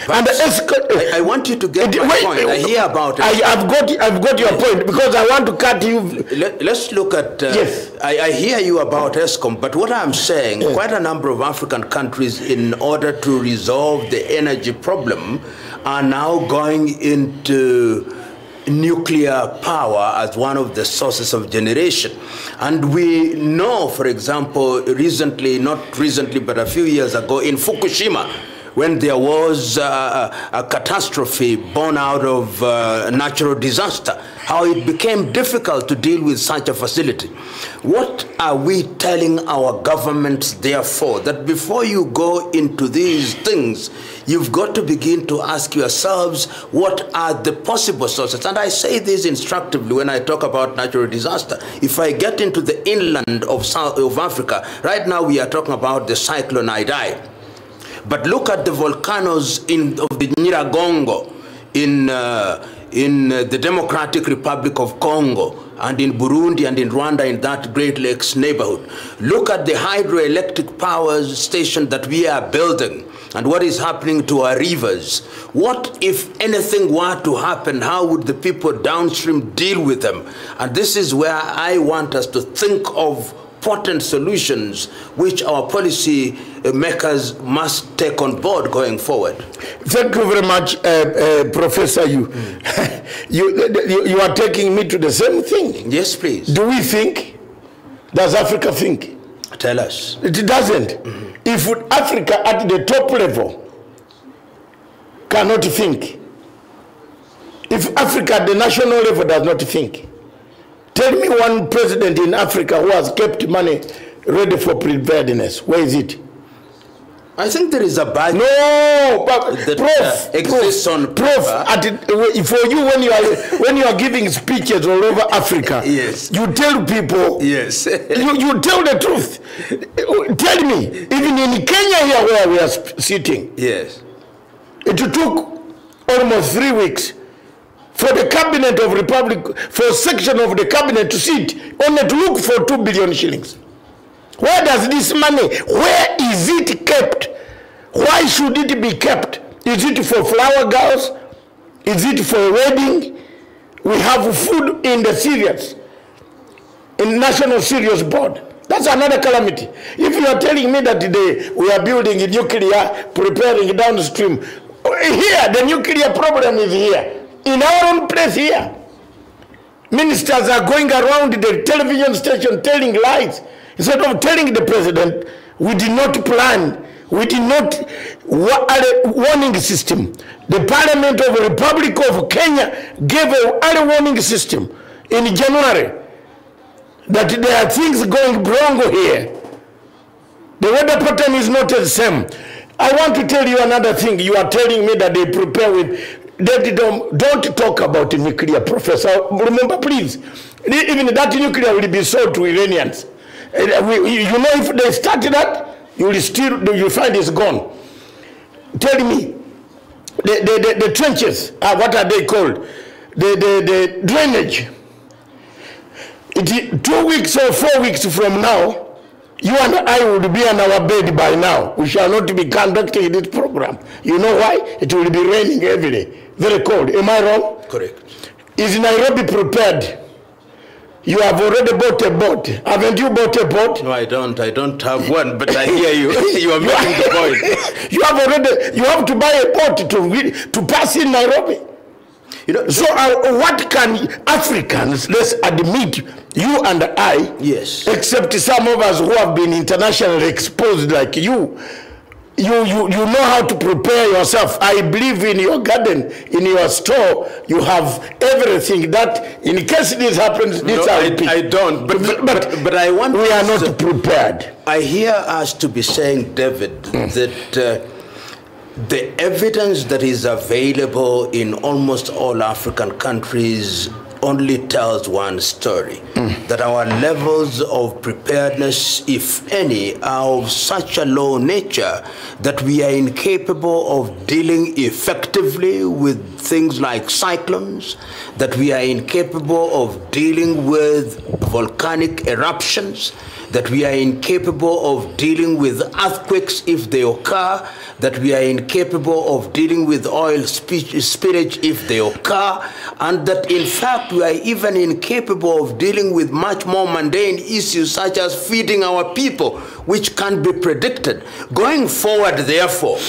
But and ESCOM, I want you to get my point. I hear about it. I've got your point because I want to cut you. Let's look at, yes. I hear you about ESCOM, but what I'm saying, yes, quite a number of African countries, in order to resolve the energy problem, are now going into nuclear power as one of the sources of generation. And we know, for example, recently, not recently, but a few years ago in Fukushima, when there was a catastrophe born out of natural disaster, how it became difficult to deal with such a facility. What are we telling our governments, therefore, that before you go into these things, you've got to begin to ask yourselves, what are the possible sources? And I say this instructively when I talk about natural disaster. If I get into the inland of Africa, right now we are talking about the cyclone Idai. But look at the volcanoes of the Nyiragongo in the Democratic Republic of Congo, and in Burundi and in Rwanda, in that Great Lakes neighborhood. Look at the hydroelectric power station that we are building and what is happening to our rivers. What if anything were to happen? How would the people downstream deal with them? And this is where I want us to think of potent solutions which our policy makers must take on board going forward. Thank you very much, Professor. You are taking me to the same thing. Yes, please. Do we think? Does Africa think? Tell us. It doesn't. If Africa at the top level cannot think, if Africa at the national level does not think, tell me one president in Africa who has kept money ready for preparedness. Where is it? I think there is a budget. No, but that exists on for you when you are giving speeches all over Africa, yes, you tell people, yes, you tell the truth. Tell me, even in Kenya here where we are sitting, yes, it took almost 3 weeks for the cabinet of Republic, for a section of the cabinet to sit only to look for 2 billion shillings. Where does this money, where is it kept? Why should it be kept? Is it for flower girls? Is it for a wedding? We have food in the cereals, in National Cereals Board. That's another calamity. If you are telling me that today we are building a nuclear, preparing downstream, here the nuclear problem is here. In our own place here, ministers are going around the television station telling lies. Instead of telling the president, we did not plan, we did not warning system. The Parliament of the Republic of Kenya gave a early warning system in January that there are things going wrong here. The weather pattern is not the same. I want to tell you another thing. You are telling me that they prepare with. Don't talk about the nuclear, Professor. Remember, please, even that nuclear will be sold to Iranians. You know, if they started that, you will find it's gone. Tell me, the trenches, what are they called? The drainage. 2 weeks or 4 weeks from now, you and I will be on our bed by now. We shall not be conducting this program. You know why? It will be raining every day. Very cold. Am I wrong? Correct. Is Nairobi prepared? You have already bought a boat. Haven't you bought a boat? No, I don't have one, but I hear you. You are making the point. You have to buy a boat to pass in Nairobi. You know, so what can Africans, let's admit, you and I, yes, except some of us who have been internationally exposed like you know how to prepare yourself. I believe in your garden, in your store, you have everything that in case this happens, this I don't. But I want. We are not prepared. I hear us to be saying, David, that the evidence that is available in almost all African countries only tells one story, that our levels of preparedness, if any, are of such a low nature that we are incapable of dealing effectively with things like cyclones, that we are incapable of dealing with volcanic eruptions, that we are incapable of dealing with earthquakes if they occur, that we are incapable of dealing with oil spillage if they occur, and that in fact we are even incapable of dealing with much more mundane issues such as feeding our people, which can be predicted. Going forward, therefore,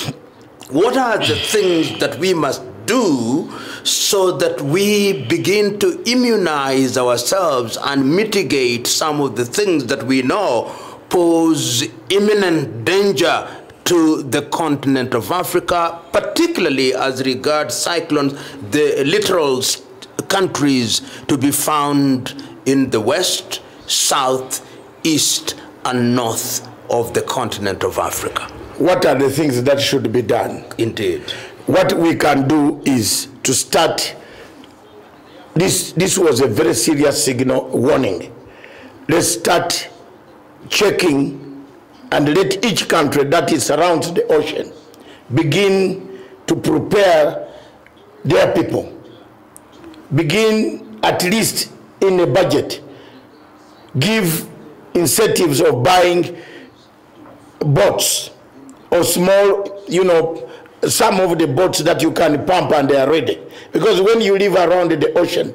what are the things that we must do so that we begin to immunize ourselves and mitigate some of the things that we know pose imminent danger to the continent of Africa, particularly as regards cyclones, the littoral countries to be found in the west, south, east, and north of the continent of Africa. What are the things that should be done? Indeed. What we can do is to start. This was a very serious signal warning. Let's start checking and let each country that is surrounds the ocean begin to prepare their people. Begin at least in a budget. Give incentives of buying boats or small, some of the boats that you can pump and they are ready. Because when you live around the ocean,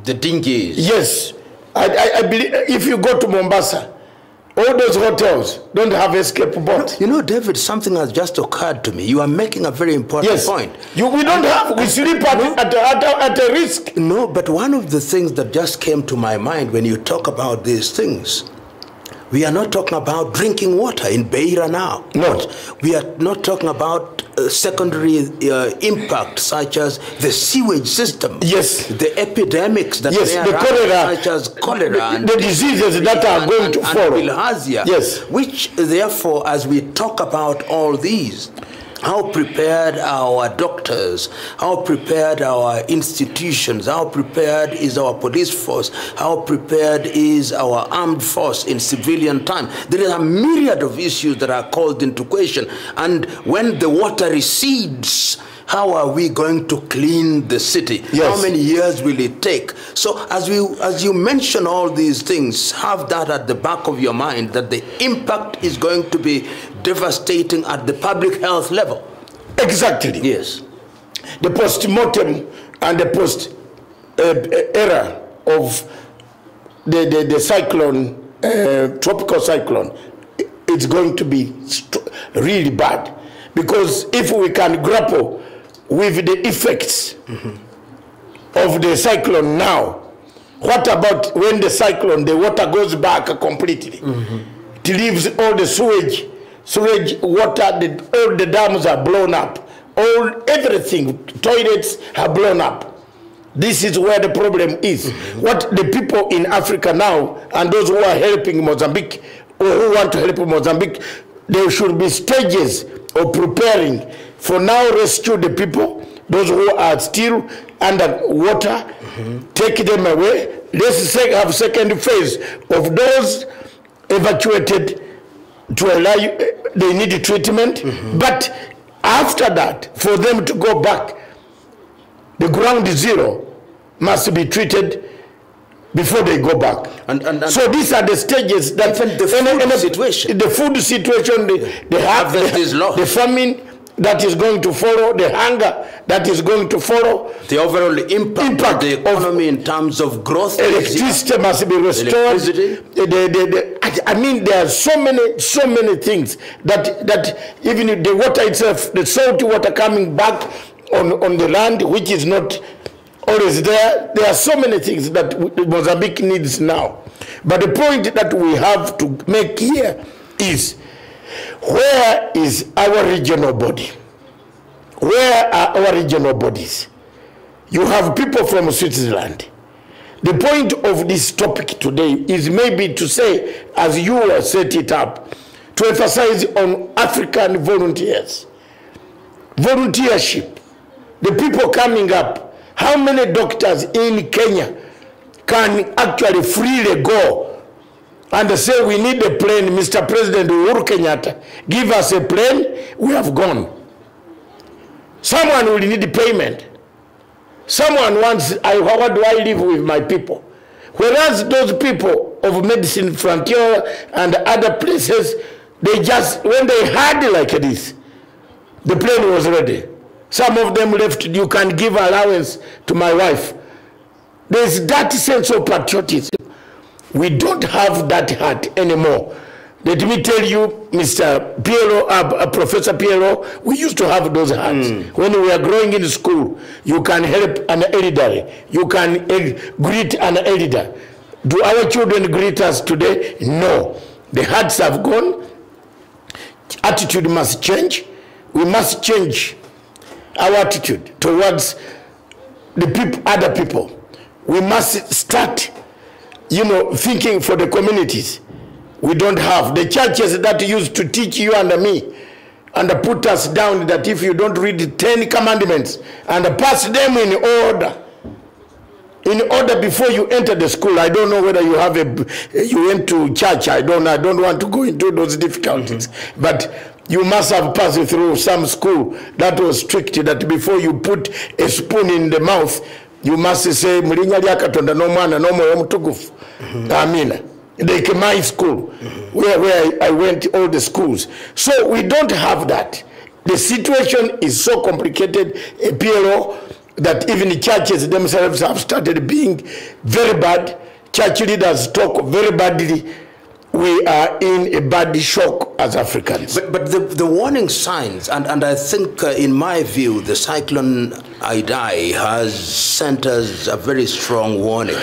the dinghies. Yes. I believe if you go to Mombasa, all those hotels don't have escape boats. David, something has just occurred to me. You are making a very important point. We don't have. We sleep at a risk. No, but one of the things that just came to my mind when you talk about these things, we are not talking about drinking water in Beira now. No. We are not talking about secondary impact such as the sewage system. Yes. The epidemics that yes, the cholera, such as cholera. The diseases that are going to follow. And bilharzia. Yes. Which, therefore, as we talk about all these, how prepared are our doctors? How prepared are our institutions? How prepared is our police force? How prepared is our armed force in civilian time? There is a myriad of issues that are called into question. And when the water recedes, how are we going to clean the city? Yes. How many years will it take? So as you mention all these things, have that at the back of your mind, that the impact is going to be devastating at the public health level. Exactly. Yes. The post-mortem and the post-era of the cyclone, tropical cyclone, it's going to be really bad. Because if we can grapple with the effects of the cyclone now, what about when the cyclone, the water goes back completely? It leaves all the sewage water, all the dams are blown up. Everything, toilets are blown up. This is where the problem is. What the people in Africa now, and those who are helping Mozambique, or who want to help Mozambique, there should be stages of preparing for now rescue the people, those who are still under water, take them away. Let's have second phase of those evacuated to allow they need treatment. But after that, for them to go back, the ground zero must be treated before they go back. And so these are the stages that the food situation, the famine that is going to follow, the hunger that is going to follow, the overall impact of the economy in terms of growth. Electricity must be restored. I mean, there are so many things that even the water itself, the salty water coming back on the land, which is not always there. There are so many things that Mozambique needs now. But the point that we have to make here is, where is our regional body? Where are our regional bodies? You have people from Switzerland. The point of this topic today is maybe to say, as you set it up, to emphasize on African volunteers. Volunteership. The people coming up. How many doctors in Kenya can actually freely go and say, we need a plane, Mr. President Uhuru Kenyatta, give us a plane, we have gone. Someone will need payment. Someone wants, how do I live with my people? Whereas those people of Medicine Frontier and other places, they just, when they had like this, the plane was ready. Some of them left, you can give allowance to my wife. There's that sense of patriotism. We don't have that heart anymore. Let me tell you, Mr. P.L.O, Professor P.L.O, we used to have those hearts. When we were growing in school, you can help an elderly. You can greet an elder. Do our children greet us today? No. The hearts have gone. Attitude must change. We must change our attitude towards the people, other people. We must start, thinking for the communities. We don't have the churches that used to teach you and me and put us down that if you don't read the 10 commandments and pass them in order before you enter the school. I don't know whether you have you went to church. I don't want to go into those difficulties. But you must have passed through some school that was strict, that before you put a spoon in the mouth, you must say, Mulinya lya Katonda n'omwana n'omwoyo omutukufu. Amina. Like my school, where I went all the schools. So we don't have that. The situation is so complicated, P.L.O, that even the churches themselves have started being very bad. Church leaders talk very badly. We are in a bad shock as Africans. But the warning signs, and I think in my view, the cyclone Idai has sent us a very strong warning.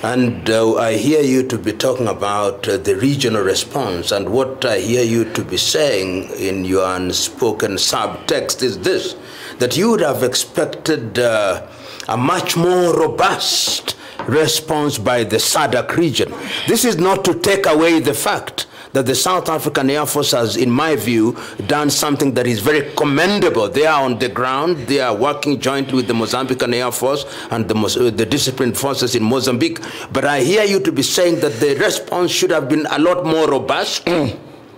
And I hear you to be talking about the regional response, and what I hear you to be saying in your unspoken subtext is this, that you would have expected a much more robust response by the SADC region. This is not to take away the fact that the South African Air Force has, in my view, done something that is very commendable. They are on the ground, they are working jointly with the Mozambican Air Force and the disciplined forces in Mozambique. But I hear you to be saying that the response should have been a lot more robust,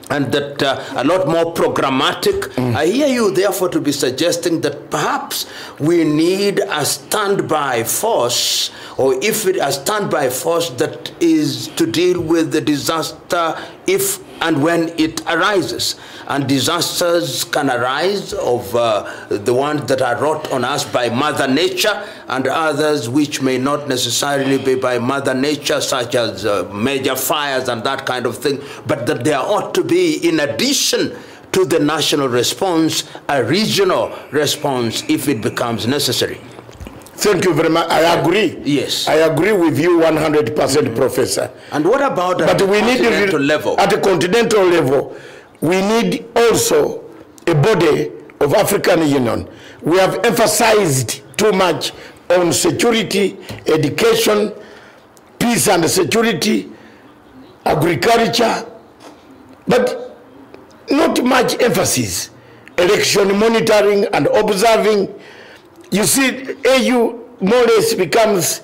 and that a lot more programmatic. I hear you, therefore, to be suggesting that perhaps we need a standby force, or if it a standby force that is to deal with the disaster if and when it arises. And disasters can arise of the ones that are wrought on us by Mother Nature, and others which may not necessarily be by Mother Nature, such as major fires and that kind of thing, but that there ought to be, in addition to the national response, a regional response if it becomes necessary. Thank you very much. I agree. Yes. I agree with you 100%, Professor. And what about at the continental level? At the continental level, we need also a body of African Union. We have emphasized too much on security, education, peace and security, agriculture, but not much emphasis. Election monitoring and observing. You see, AU more or less becomes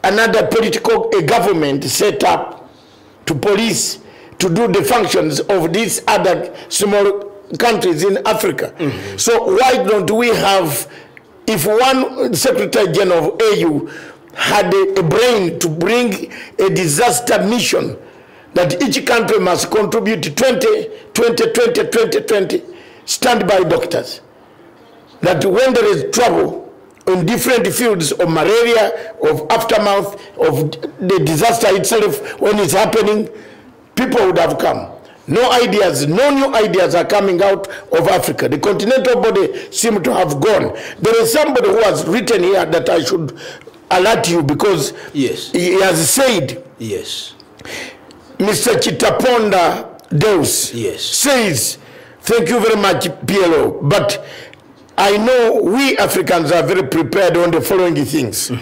another political government set up to police, to do the functions of these other small countries in Africa. So why don't we have, if one Secretary General of AU had a brain to bring a disaster mission, that each country must contribute 20, standby doctors, that when there is trouble in different fields of malaria, of aftermath, of the disaster itself, when it's happening, people would have come. No ideas, no new ideas are coming out of Africa. The continental body seems to have gone. There is somebody who has written here that I should alert you, because yes, he has said, yes, Mr. Chitaponda Deus, yes, says, thank you very much, P.L.O, but I know we Africans are very prepared on the following things.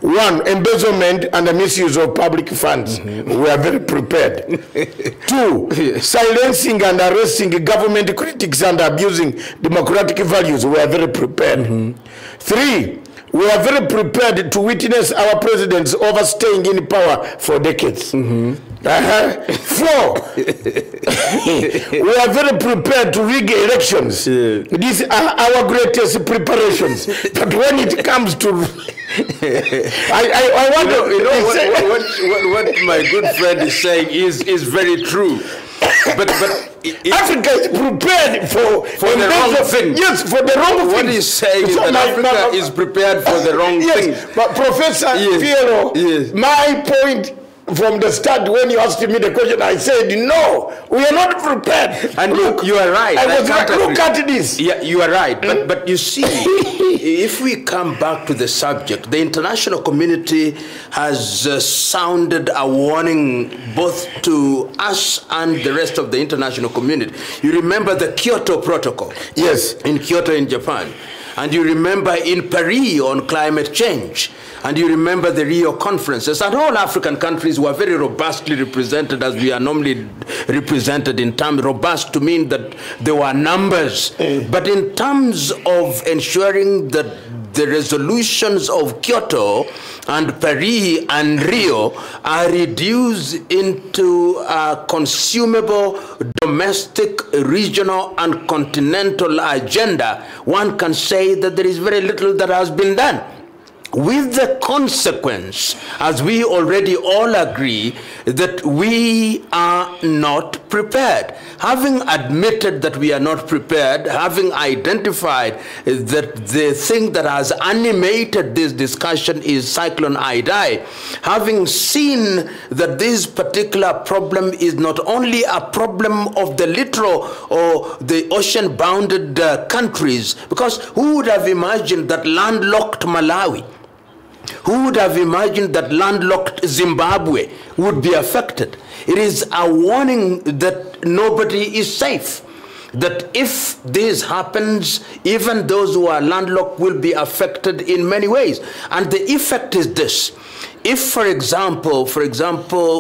One, embezzlement and the misuse of public funds. We are very prepared. Two, silencing and arresting government critics and abusing democratic values. We are very prepared. Three, we are very prepared to witness our presidents overstaying in power for decades. Four, we are very prepared to rig elections. These are our greatest preparations. But when it comes to... I wonder... What my good friend is saying is very true. But Africa is prepared for the wrong thing. Yes, for the wrong thing. What he's saying is that Africa is prepared for the wrong thing. But Professor P.L.O, my point from the start, when you asked me the question, I said, no, we are not prepared. And look, you are right. I was like, look at this. Yeah, you are right. But you see, if we come back to the subject, the international community has sounded a warning both to us and the rest of the international community. You remember the Kyoto Protocol? Yes. In Kyoto, in Japan. And you remember in Paris on climate change. And you remember the Rio conferences, and all African countries were very robustly represented, as we are normally represented in terms, robust to mean that there were numbers. But in terms of ensuring that the resolutions of Kyoto and Paris and Rio are reduced into a consumable domestic, regional, and continental agenda, one can say that there is very little that has been done. With the consequence, as we already all agree, that we are not prepared. Having admitted that we are not prepared, having identified that the thing that has animated this discussion is Cyclone Idai, having seen that this particular problem is not only a problem of the littoral or the ocean-bounded countries, because who would have imagined that landlocked Malawi, who would have imagined that landlocked Zimbabwe would be affected? It is a warning that nobody is safe. That if this happens, even those who are landlocked will be affected in many ways. And the effect is this. If, for example,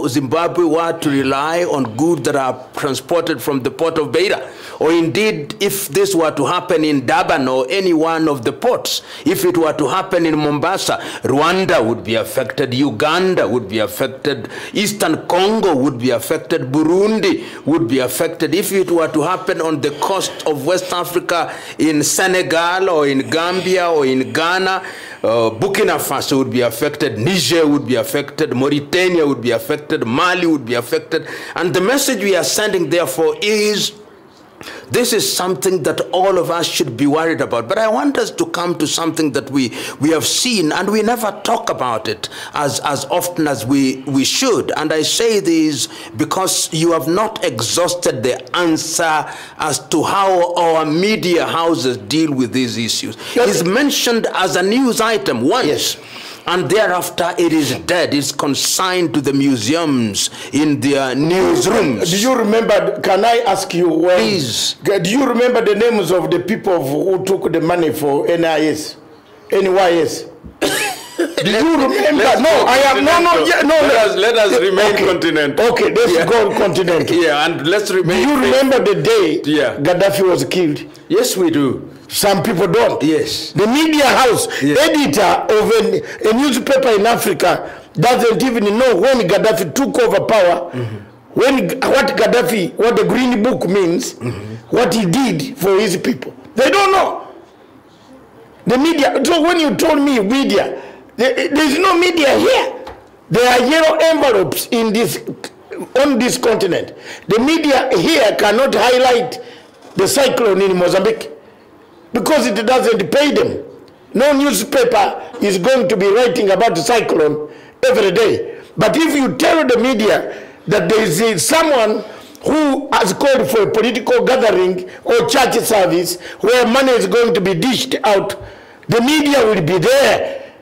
Zimbabwe were to rely on goods that are transported from the port of Beira, or indeed if this were to happen in Durban or any one of the ports, if it were to happen in Mombasa, Rwanda would be affected, Uganda would be affected, Eastern Congo would be affected, Burundi would be affected. If it were to happen on the coast of West Africa in Senegal or in Gambia or in Ghana, Burkina Faso would be affected, Niger would be affected, Mauritania would be affected, Mali would be affected. And the message we are sending, therefore, is this is something that all of us should be worried about. But I want us to come to something that we have seen, and we never talk about it as often as we should. And I say this because you have not exhausted the answer as to how our media houses deal with these issues. It's mentioned as a news item once. Yes. And thereafter it is dead. It's consigned to the museums in their newsrooms. Do you remember, can I ask you, please? Do you remember the names of the people who took the money for NYS? Do you remember? Let us remain continental. Okay, let's go continental. Yeah, and let's remain. Do you remember the day Gaddafi was killed? Yes, we do. Some people don't. Yes. The media house editor of a newspaper in Africa doesn't even know when Gaddafi took over power, what the Green Book means, what he did for his people. They don't know. The media. So when you told me media, there's no media here. There are yellow envelopes on this continent. The media here cannot highlight the cyclone in Mozambique, because it doesn't pay them. No newspaper is going to be writing about the cyclone every day. But if you tell the media that there is someone who has called for a political gathering or church service where money is going to be dished out, the media will be there.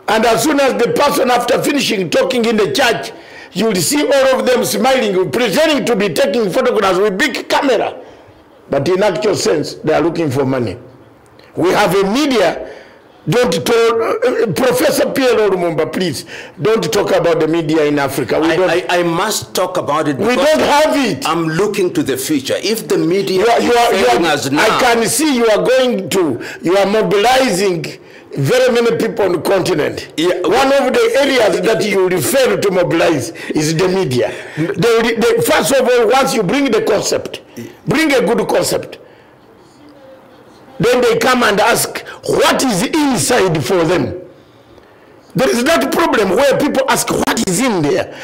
And as soon as the person, after finishing talking in the church, you will see all of them smiling, pretending to be taking photographs with big camera. But in actual sense, they are looking for money. We have a media. Don't talk, Professor P.L.O Lumumba, please, don't talk about the media in Africa. I must talk about it. We don't have it. I'm looking to the future. If the media is now, I can see you are mobilizing very many people on the continent. Yeah. One of the areas that you refer to mobilize is the media. First of all, once you bring the concept, bring a good concept, then they come and ask what is inside for them. There is that problem where people ask what is in there.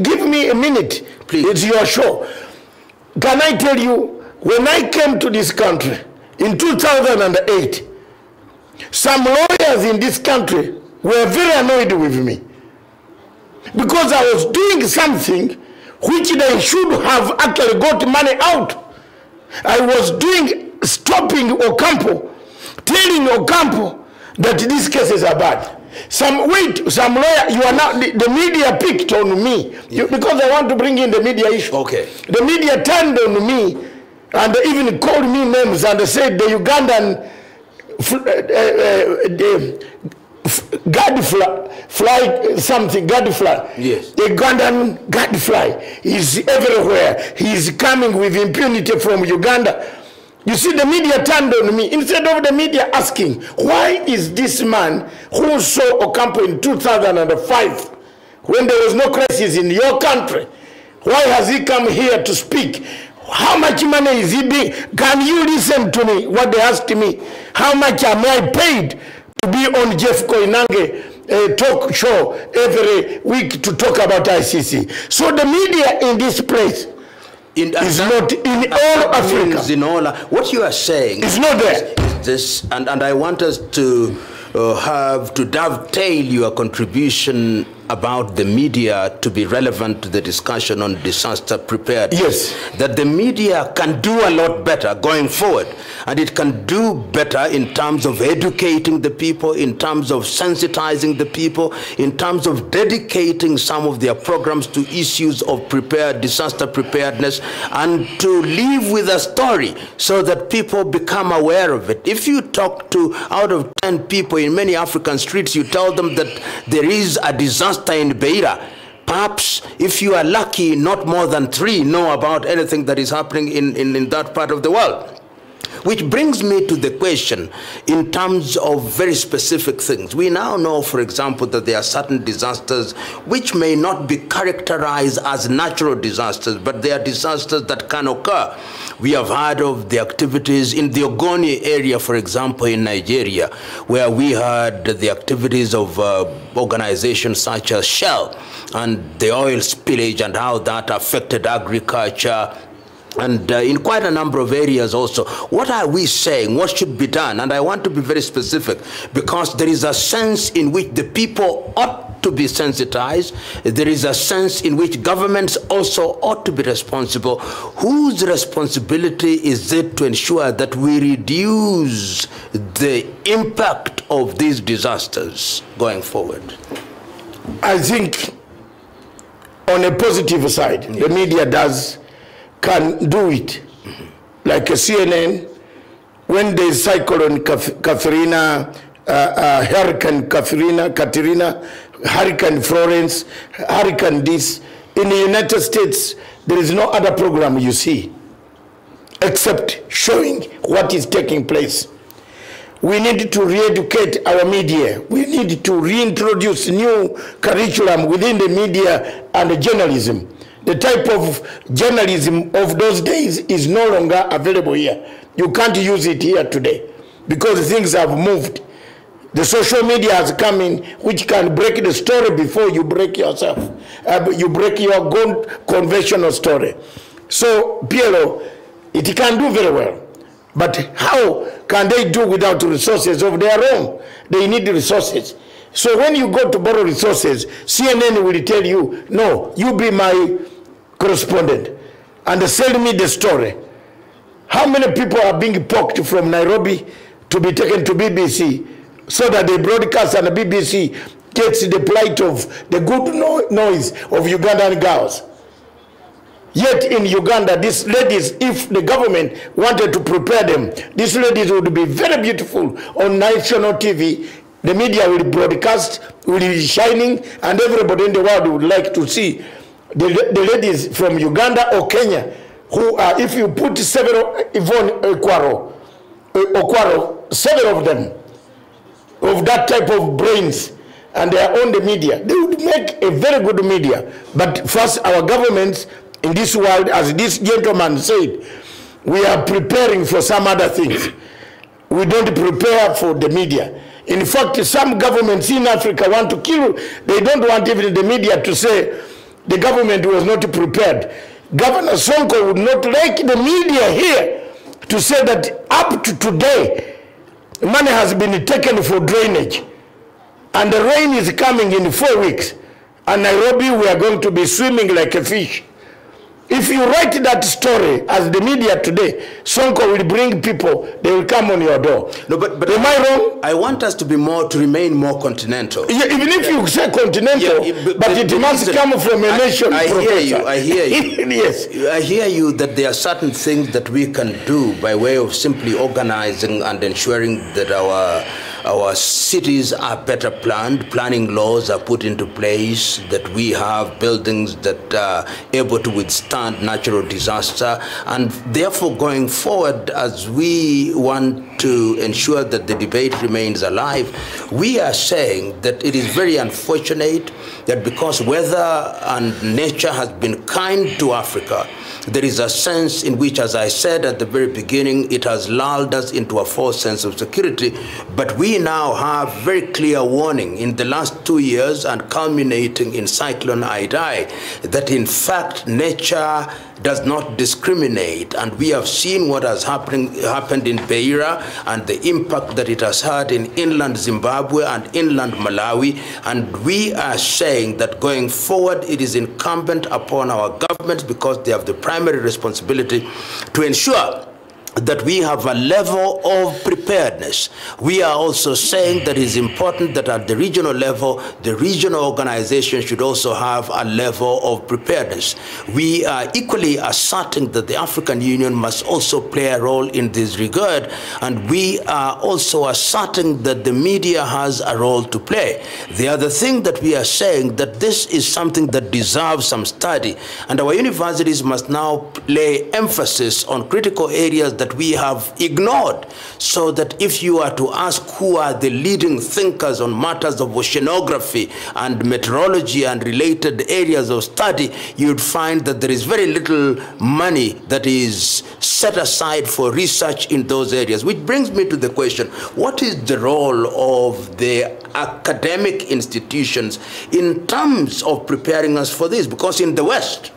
Give me a minute, please. It's your show. Can I tell you, when I came to this country in 2008, some lawyers in this country were very annoyed with me because I was doing something which they should have actually got money out. I was stopping Ocampo, telling Ocampo that these cases are bad. Some lawyer, you are now, the media picked on me because I want to bring in the media issue. Okay. The media turned on me and they even called me names and they said the Ugandan gadfly. Yes. The Ugandan gadfly is everywhere. He is coming with impunity from Uganda. You see, the media turned on me. Instead of the media asking, why is this man who saw Ocampo in 2005, when there was no crisis in your country, why has he come here to speak? How much money is he being? Can you listen to me, what they asked me? How much am I paid to be on Jeff Koinange talk show every week to talk about ICC? So the media in this place is not in all Africa. In all, what you are saying is not there. Is this, and I want us to have to dovetail your contribution about the media to be relevant to the discussion on disaster preparedness. Yes. That the media can do a lot better going forward, and it can do better in terms of educating the people, in terms of sensitizing the people, in terms of dedicating some of their programs to issues of disaster preparedness, and to live with a story so that people become aware of it. If you talk to out of 10 people in many African streets, you tell them that there is a disaster in Beira. Perhaps, if you are lucky, not more than 3 know about anything that is happening in that part of the world. Which brings me to the question in terms of very specific things. We now know, for example, that there are certain disasters which may not be characterized as natural disasters, but they are disasters that can occur. We have heard of the activities in the Ogoni area, for example, in Nigeria, where we heard the activities of organizations such as Shell and the oil spillage and how that affected agriculture, and in quite a number of areas also. What are we saying? What should be done? And I want to be very specific, because there is a sense in which the people ought to be sensitized. There is a sense in which governments also ought to be responsible. Whose responsibility is it to ensure that we reduce the impact of these disasters going forward? I think on a positive side, the media can do it. Like a CNN, when there's Cyclone Katrina, Hurricane Katrina, Hurricane Florence, Hurricane this, in the United States, there is no other program you see except showing what is taking place. We need to re-educate our media. We need to reintroduce new curriculum within the media and journalism. The type of journalism of those days is no longer available here. You can't use it here today because things have moved. The social media has come in, which can break the story before you break yourself. You break your own conventional story. So, P.L.O, it can do very well. But how can they do without resources of their own? They need resources. So when you go to borrow resources, CNN will tell you, no, you be my correspondent and send me the story. How many people are being poked from Nairobi to be taken to BBC so that they broadcast and the BBC gets the plight of the good noise of Ugandan girls? Yet in Uganda, these ladies, if the government wanted to prepare them, these ladies would be very beautiful on national TV. The media will broadcast, will be shining, and everybody in the world would like to see the ladies from Uganda or Kenya, who are, if you put several, Yvonne Okwaro, several of them, of that type of brains, and they are on the media, they would make a very good media. But first, our governments in this world, as this gentleman said, we are preparing for some other things. We don't prepare for the media. In fact, some governments in Africa want to kill. They don't want even the media to say the government was not prepared. Governor Sonko would not like the media here to say that up to today, money has been taken for drainage. And the rain is coming in 4 weeks. And Nairobi, we are going to be swimming like a fish. If you write that story as the media today, Sonko will bring people, they will come on your door. No, but am I wrong? I want us to remain more continental. Yeah, even if you say continental, but it must come from a nation. I hear you. Yes. I hear you that there are certain things that we can do by way of simply organizing and ensuring that our cities are better planned, planning laws are put into place, that we have buildings that are able to withstand natural disaster, and therefore going forward, as we want to ensure that the debate remains alive, we are saying that it is very unfortunate that because weather and nature has been kind to Africa, there is a sense in which, as I said at the very beginning, it has lulled us into a false sense of security. But we now have very clear warning in the last 2 years and culminating in Cyclone Idai that in fact nature does not discriminate, and we have seen what has happened in Beira and the impact that it has had in inland Zimbabwe and inland Malawi, and we are saying that going forward it is incumbent upon our governments, because they have the primary responsibility to ensure that we have a level of preparedness. We are also saying that it is important that at the regional level, the regional organization should also have a level of preparedness. We are equally asserting that the African Union must also play a role in this regard, and we are also asserting that the media has a role to play. The other thing that we are saying, that this is something that deserves some study, and our universities must now lay emphasis on critical areas that we have ignored, so that if you are to ask who are the leading thinkers on matters of oceanography and meteorology and related areas of study, you'd find that there is very little money that is set aside for research in those areas. Which brings me to the question, what is the role of the academic institutions in terms of preparing us for this? Because in the West,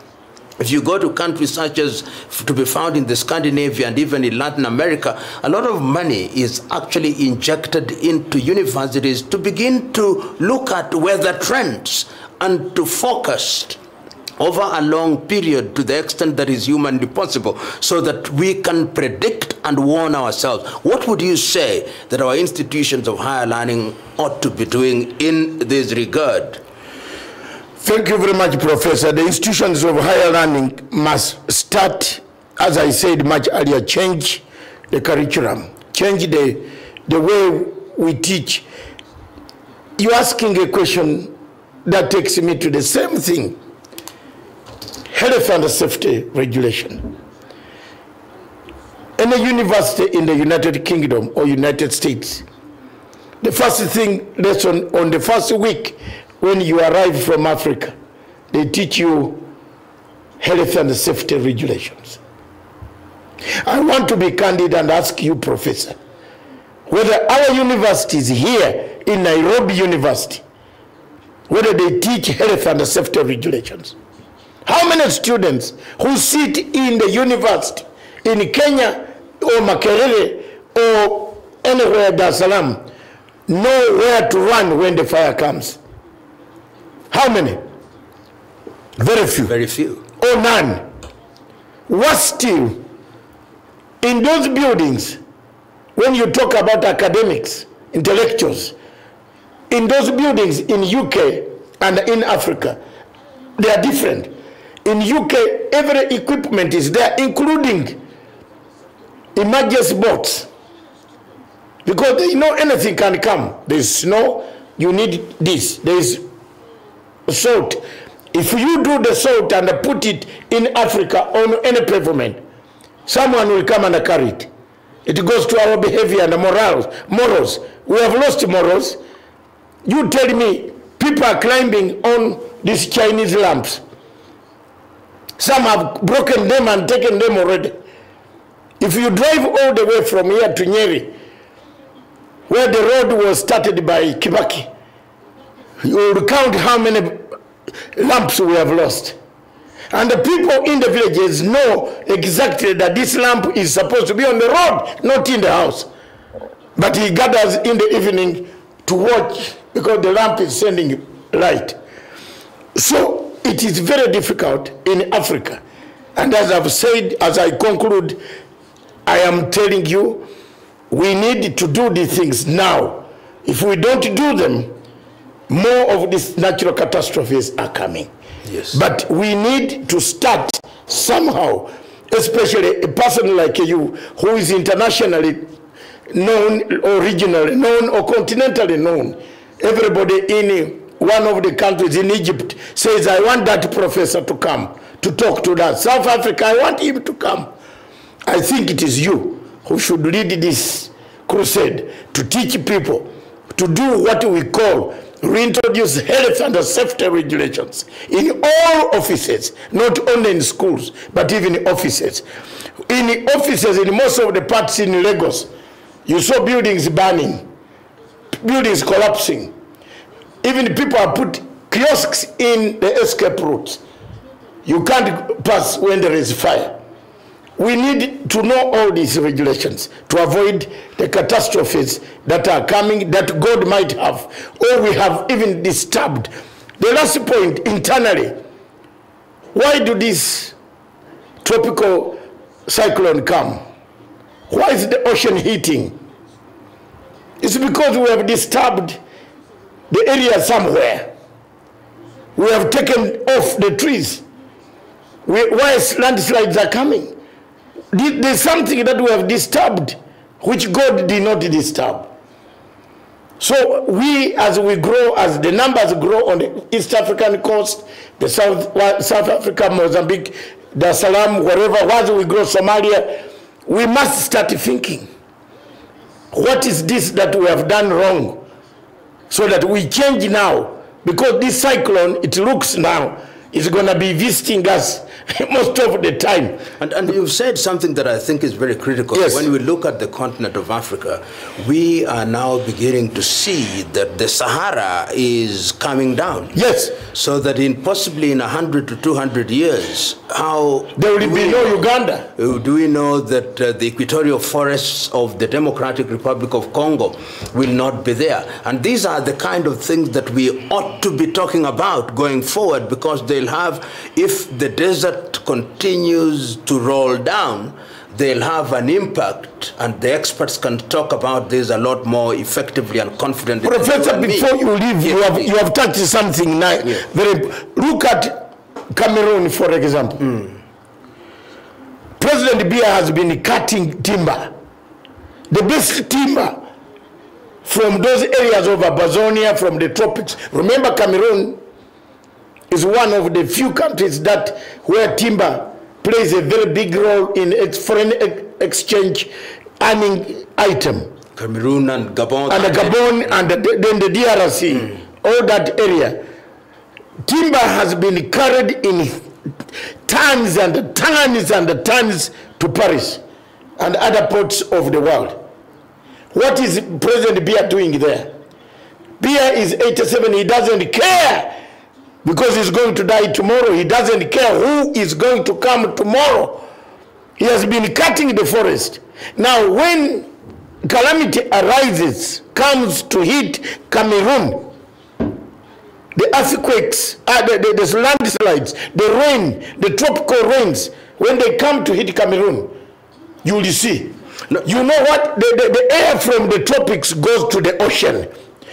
if you go to countries such as to be found in the Scandinavia and even in Latin America, a lot of money is actually injected into universities to begin to look at weather trends and to focus over a long period to the extent that is humanly possible, so that we can predict and warn ourselves. What would you say that our institutions of higher learning ought to be doing in this regard? Thank you very much, Professor. The institutions of higher learning must start, as I said much earlier, change the curriculum, change the way we teach. You're asking a question that takes me to the same thing. Health and safety regulation. In a university in the United Kingdom or United States, the first thing, lesson on the first week, when you arrive from Africa, they teach you health and safety regulations. I want to be candid and ask you, Professor, whether our universities here in Nairobi University, whether they teach health and safety regulations. How many students who sit in the university in Kenya or Makerere or anywhere Dar es Salaam know where to run when the fire comes? How many? Very few. Very few. Or none. Worse still, in those buildings, when you talk about academics, intellectuals, in those buildings in UK and in Africa, they are different. In UK, every equipment is there, including emergency boats. Because they know anything can come. There's snow, you need this. There is salt. If you do the salt and put it in Africa on any pavement, someone will come and carry it. It goes to our behavior and morals. We have lost morals. You tell me, people are climbing on these Chinese lamps. Some have broken them and taken them already. If you drive all the way from here to Nyeri, where the road was started by Kibaki, you will count how many lamps we have lost. And the people in the villages know exactly that this lamp is supposed to be on the road, not in the house. But he gathers in the evening to watch because the lamp is sending light. So it is very difficult in Africa. And as I've said, as I conclude, I am telling you, we need to do these things now. If we don't do them, more of these natural catastrophes are coming. Yes. But we need to start somehow, especially a person like you who is internationally known or regionally known or continentally known. Everybody in one of the countries in Egypt says, I want that professor to come to talk to that. South Africa, I want him to come. I think it is you who should lead this crusade to teach people to do what we call reintroduce health and safety regulations in all offices, not only in schools, but even in offices. In offices, in most of the parts in Lagos, you saw buildings burning, buildings collapsing. Even people have put kiosks in the escape routes. You can't pass when there is fire. We need to know all these regulations to avoid the catastrophes that are coming that God might have, or we have even disturbed. The last point, internally, why do this tropical cyclone come? Why is the ocean heating? It's because we have disturbed the area somewhere. We have taken off the trees. Why landslides are coming? There's something that we have disturbed, which God did not disturb. So we, as we grow, as the numbers grow on the East African coast, the South Africa, Mozambique, Dar es Salaam, wherever, as we grow, Somalia, we must start thinking, what is this that we have done wrong? So that we change now, because this cyclone, it looks now, is going to be visiting us most of the time. And you've said something that I think is very critical. Yes. When we look at the continent of Africa, we are now beginning to see that the Sahara is coming down. Yes. So that in possibly in 100 to 200 years, how there will be no Uganda. Do we know that the equatorial forests of the Democratic Republic of Congo will not be there? And these are the kind of things that we ought to be talking about going forward, because they'll have, if the desert continues to roll down, they'll have an impact, and the experts can talk about this a lot more effectively and confidently. Professor, before you leave, you have touched something now. Yeah. Look at Cameroon, for example. President Biya has been cutting timber, the best timber from those areas of Amazonia, from the tropics. Remember, Cameroon is one of the few countries that where timber plays a very big role in its foreign exchange earning item. Cameroon and Gabon. And Gabon and then the DRC, all that area. Timber has been carried in tons and tons and tons to Paris and other ports of the world. What is President Biya doing there? Biya is 87, he doesn't care. Because he's going to die tomorrow. He doesn't care who is going to come tomorrow. He has been cutting the forest. Now, when calamity arises, comes to hit Cameroon, the earthquakes, the landslides, the rain, the tropical rains, when they come to hit Cameroon, you will see. No, you know what? The air from the tropics goes to the ocean.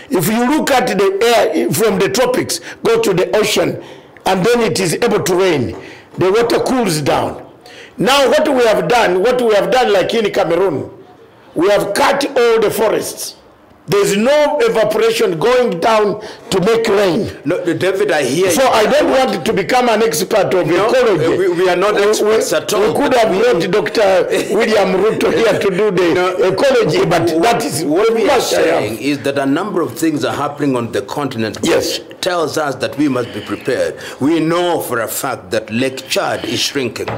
If you look at the air from the tropics, go to the ocean, and then it is able to rain. The water cools down. Now what we have done like in Cameroon, we have cut all the forests. There's no evaporation going down to make rain. No, David, I hear so you. I don't want to become an expert of ecology. We are not experts at all. We could have brought Dr. William Ruto here to do the ecology, but that is what we are saying is that a number of things are happening on the continent, which tells us that we must be prepared. We know for a fact that Lake Chad is shrinking,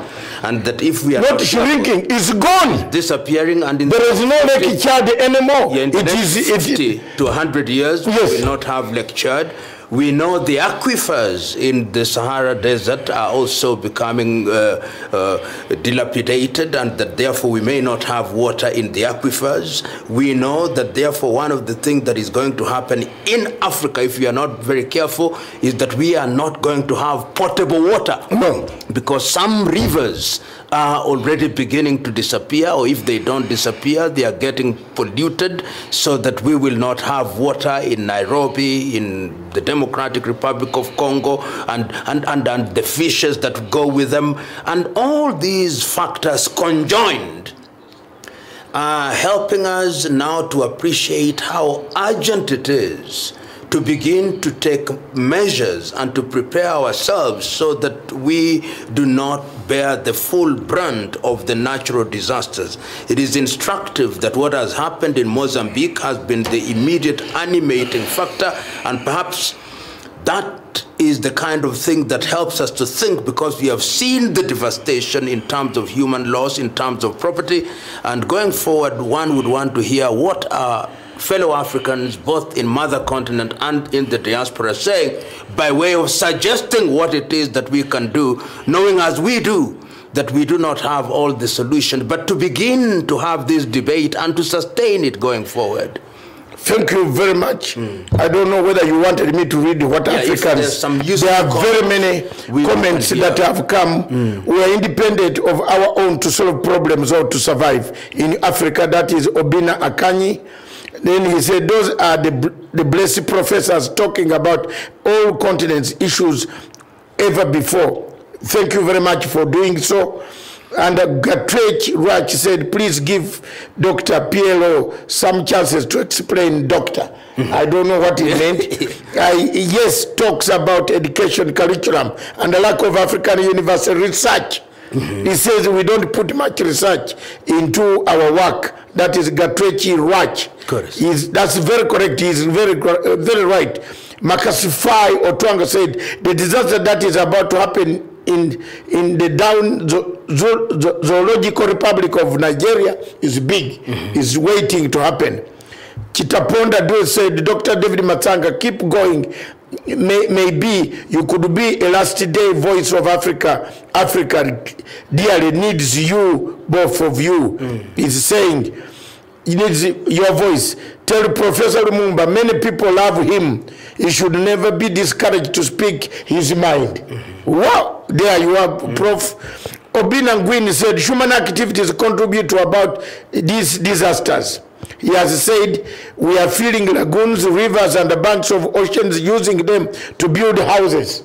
and that if we are not shrinking, it's gone, disappearing, and in there is no Lake Chad anymore. Yeah, it is 50 to 100 years, we will not have Lake Chad. We know the aquifers in the Sahara Desert are also becoming dilapidated, and that therefore we may not have water in the aquifers. We know that therefore one of the things that is going to happen in Africa, if we are not very careful, is that we are not going to have potable water. No. Because some rivers are already beginning to disappear, or if they don't disappear, they are getting polluted, so that we will not have water in Nairobi, in the Democratic Republic of Congo, and the fishes that go with them. And all these factors conjoined are helping us now to appreciate how urgent it is to begin to take measures and to prepare ourselves so that we do not bear the full brunt of the natural disasters. It is instructive that what has happened in Mozambique has been the immediate animating factor, and perhaps that is the kind of thing that helps us to think, because we have seen the devastation in terms of human loss, in terms of property, and going forward, one would want to hear what our fellow Africans, both in mother continent and in the diaspora, saying, by way of suggesting what it is that we can do, knowing as we do that we do not have all the solutions, but to begin to have this debate and to sustain it going forward. Thank you very much. I don't know whether you wanted me to read what Africans. There are very many comments that have come. We are independent of our own to solve problems or to survive. In Africa, that is Obina Akanyi. Then he said, those are the blessed professors talking about all continents issues ever before. Thank you very much for doing so. And Gatrech Rach said, please give Dr. P.L.O some chances to explain doctor. I don't know what he meant. Yes, talks about education curriculum and the lack of African universal research. He says we don't put much research into our work. That is Gatrechi Rach. That's very correct. He's very right. Makasifai Otwanga said the disaster that is about to happen in the down zoological republic of Nigeria is big. Is waiting to happen. Chitaponda Do said, Dr. David Matanga, keep going. Maybe you could be a last day voice of Africa. Africa dearly needs you, both of you. He's saying, he needs your voice. Tell Professor Lumumba, many people love him. He should never be discouraged to speak his mind. Wow, there you are, Prof. Obina Ngwini said, human activities contribute to about these disasters. He has said, we are filling lagoons, rivers, and the banks of oceans, using them to build houses.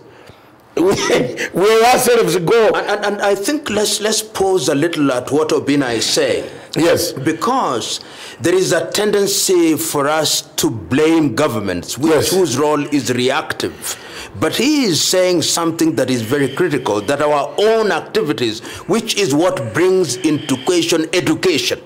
We ourselves go. And I think let's pause a little at what Obina is saying. Yes. Because there is a tendency for us to blame governments, whose role is reactive. But he is saying something that is very critical, that our own activities, which is what brings into question education,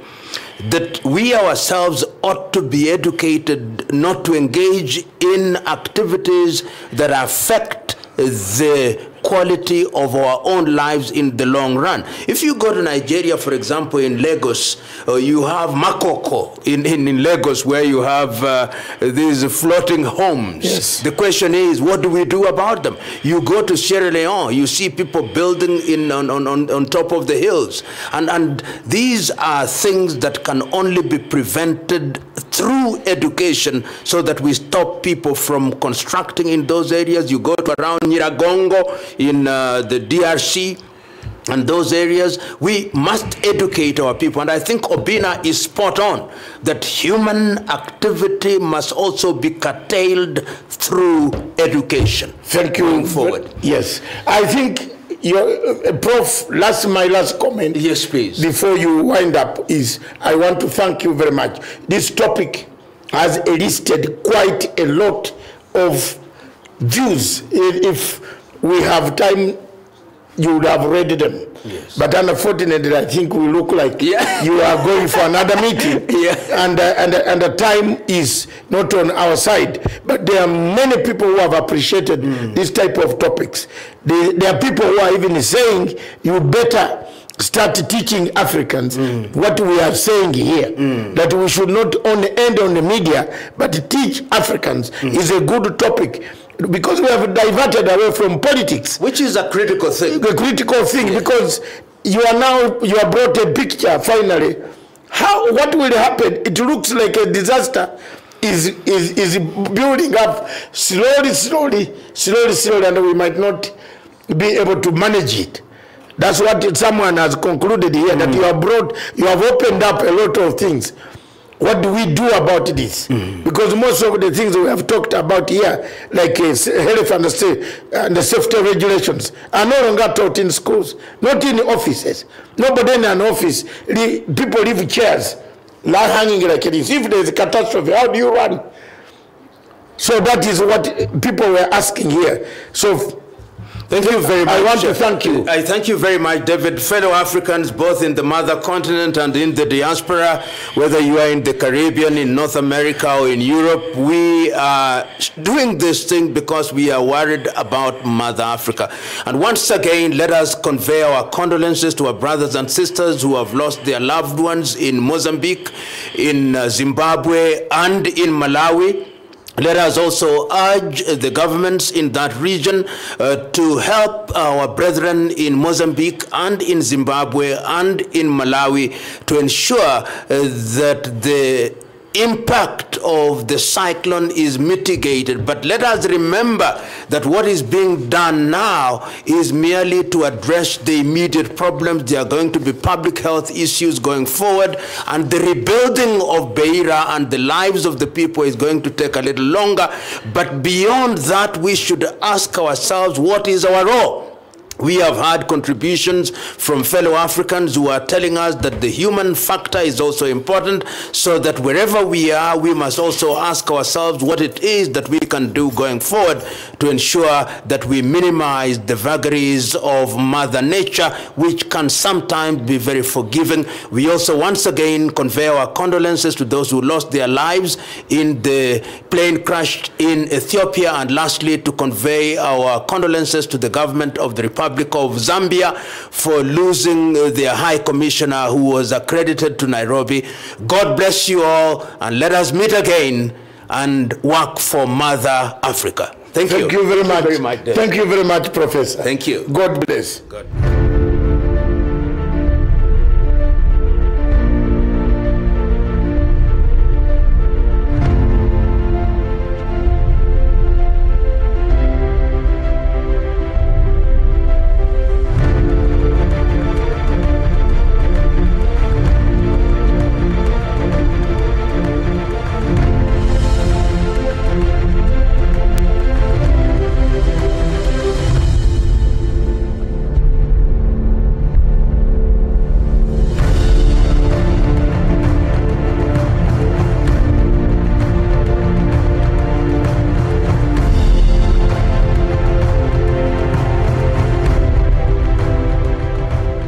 that we ourselves ought to be educated not to engage in activities that affect the quality of our own lives in the long run. If you go to Nigeria, for example, in Lagos, you have Makoko in Lagos, where you have these floating homes. Yes. The question is, what do we do about them? You go to Sierra Leone, you see people building on top of the hills. And these are things that can only be prevented through education, so that we stop people from constructing in those areas. You go to around Nyiragongo in the DRC and those areas, we must educate our people. And I think Obina is spot on, that human activity must also be curtailed through education. Thank you. Going forward. Yes. I think your Prof, my last comment. Yes, please. Before you wind up is, I want to thank you very much. This topic has elicited quite a lot of views. If we have time, you would have read them. Yes. But unfortunately, I think we look like you are going for another meeting. And the time is not on our side. But there are many people who have appreciated this type of topics. There are people who are even saying, you better start teaching Africans what we are saying here. That we should not only end on the media, but teach Africans is a good topic. Because we have diverted away from politics. Which is a critical thing. A critical thing, because you are brought a picture finally. What will happen? It looks like a disaster is building up slowly, and we might not be able to manage it. That's what someone has concluded here, that you have opened up a lot of things. What do we do about this? Because most of the things we have talked about here, like health and the safety regulations, are no longer taught in schools, not in offices. Nobody in an office, people leave chairs lie hanging like this. If there's a catastrophe, how do you run? So that is what people were asking here. So thank you very much. I want to thank you. I thank you very much, David. Fellow Africans, both in the mother continent and in the diaspora, whether you are in the Caribbean, in North America, or in Europe, we are doing this thing because we are worried about Mother Africa. And once again, let us convey our condolences to our brothers and sisters who have lost their loved ones in Mozambique, in Zimbabwe, and in Malawi. Let us also urge the governments in that region to help our brethren in Mozambique and in Zimbabwe and in Malawi to ensure that the impact of the cyclone is mitigated. But let us remember that what is being done now is merely to address the immediate problems. There are going to be public health issues going forward, and the rebuilding of Beira and the lives of the people is going to take a little longer. But beyond that, we should ask ourselves, what is our role? We have had contributions from fellow Africans who are telling us that the human factor is also important, so that wherever we are, we must also ask ourselves what it is that we can do going forward to ensure that we minimize the vagaries of Mother Nature, which can sometimes be very forgiving. We also once again convey our condolences to those who lost their lives in the plane crash in Ethiopia, and lastly, to convey our condolences to the government of the Republic of Zambia for losing their High Commissioner who was accredited to Nairobi. God bless you all, and let us meet again and work for Mother Africa. Thank you. Thank you very much. Thank you very much, Professor. Thank you. God bless. God.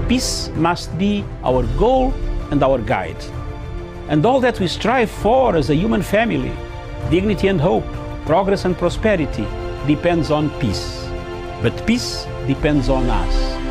Peace must be our goal and our guide. And all that we strive for as a human family, dignity and hope, progress and prosperity, depends on peace. But peace depends on us.